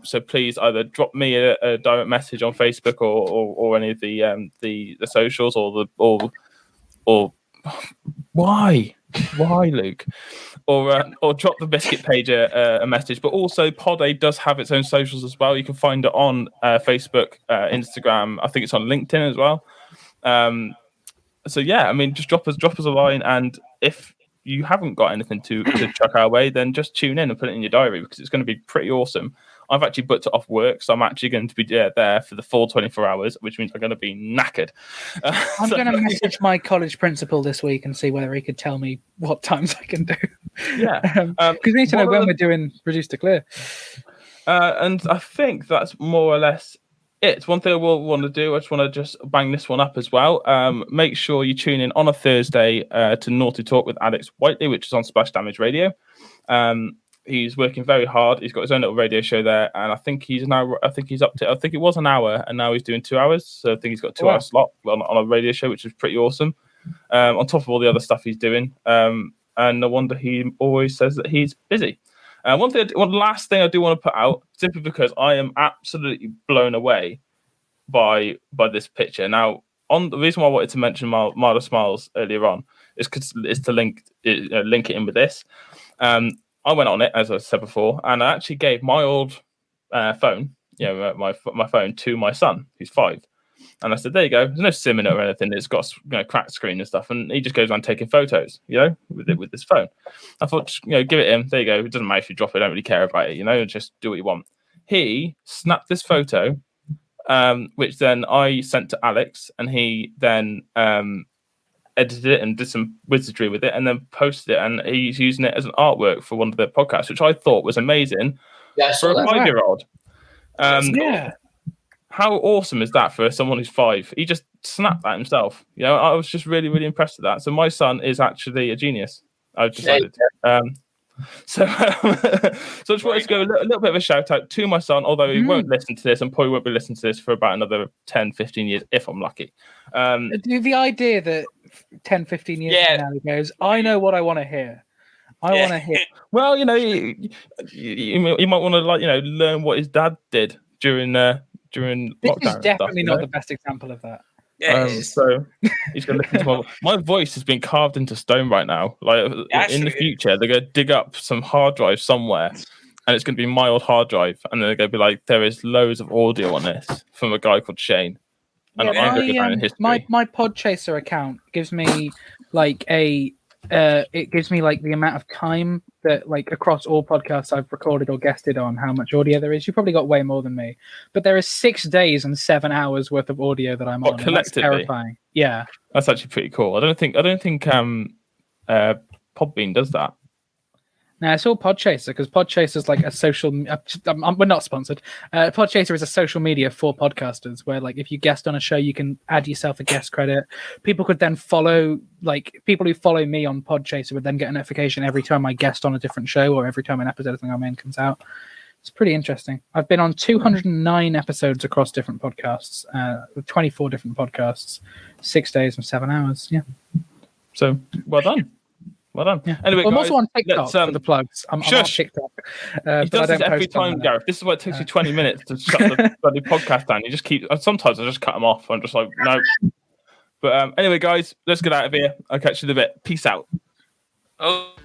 So please either drop me a direct message on Facebook or any of the socials or why Luke, or drop the Biscuit page a message. But also Pod Aid does have its own socials as well. You can find it on Facebook, Instagram. I think it's on LinkedIn as well. So yeah, I mean, just drop us a line, and if you haven't got anything to chuck our way, then just tune in and put it in your diary, because it's going to be pretty awesome. I've actually booked it off work, so I'm actually going to be there for the full 24 hours, which means I'm going to be knackered. I'm going to message my college principal this week and see whether he could tell me what times I can do. Yeah. Because we need to know when we're doing Reduce to Clear. And I think that's more or less it. One thing I will want to do, I just want to just bang this one up as well. Make sure you tune in on a Thursday to Naughty Talk with Alex Whiteley, which is on Splash Damage Radio. He's working very hard. He's got his own little radio show there, and I think it was an hour, and now he's doing 2 hours. So I think he's got a 2 hour slot on a radio show, which is pretty awesome. On top of all the other stuff he's doing, and no wonder he always says that he's busy. One last thing I do want to put out, simply because I am absolutely blown away by this picture. Now, the reason why I wanted to mention Marla Smiles earlier on is to link it in with this. I went on it, as I said before, and I actually gave my old phone, my phone, to my son, who's 5. And I said, there you go. There's no SIM in it or anything. It's got cracked screen and stuff. And he just goes around taking photos, with this phone. I thought, give it him. There you go. It doesn't matter if you drop it. I don't really care about it. Just do what you want. He snapped this photo which then I sent to Alex, and he then edited it and did some wizardry with it, and then posted it, and he's using it as an artwork for one of their podcasts, which I thought was amazing for a 5-year-old. How awesome is that for someone who's 5? He just snapped that himself. You know, I was just really, really impressed with that. So my son is actually a genius. I've decided. So I just wanted to go a little bit of a shout out to my son, although he won't listen to this and probably won't be listening to this for about another 10, 15 years, if I'm lucky. The idea that 10, 15 years from now he goes, I know what I want to hear. I want to hear. Well, you know, you might want to, like, you know, learn what his dad did during lockdown. This is definitely not the best example of that. So he's going to listen to my voice has been carved into stone right now. Like in the future, they're going to dig up some hard drive somewhere, and it's going to be my old hard drive, and they're going to be like, there is loads of audio on this from a guy called Shane. And I'm going to go down in history. My Podchaser account gives me like it gives me like the amount of time that, like, across all podcasts I've recorded or guested on, how much audio there is. You probably got way more than me, but there is 6 days and 7 hours worth of audio that I'm on. Collectively? That's terrifying. Yeah, that's actually pretty cool. I don't think Podbean does that. No, it's all Podchaser, because Podchaser is like a social. We're not sponsored. Podchaser is a social media for podcasters, where, like, if you guest on a show, you can add yourself a guest credit. People could then follow, like, people who follow me on Podchaser would then get a notification every time I guest on a different show, or every time an episode I'm in comes out. It's pretty interesting. I've been on 209 episodes across different podcasts, 24 different podcasts, 6 days and 7 hours. Yeah. So well done. Well done. Yeah. Anyway, I'm guys, also on TikTok for the plugs. I'm on TikTok. He does this every time, Gareth. This is why it takes you 20 minutes to shut the bloody podcast down. You just keep. Sometimes I just cut them off. I'm just like, no. But anyway, guys, let's get out of here. I'll catch you in a bit. Peace out. Oh.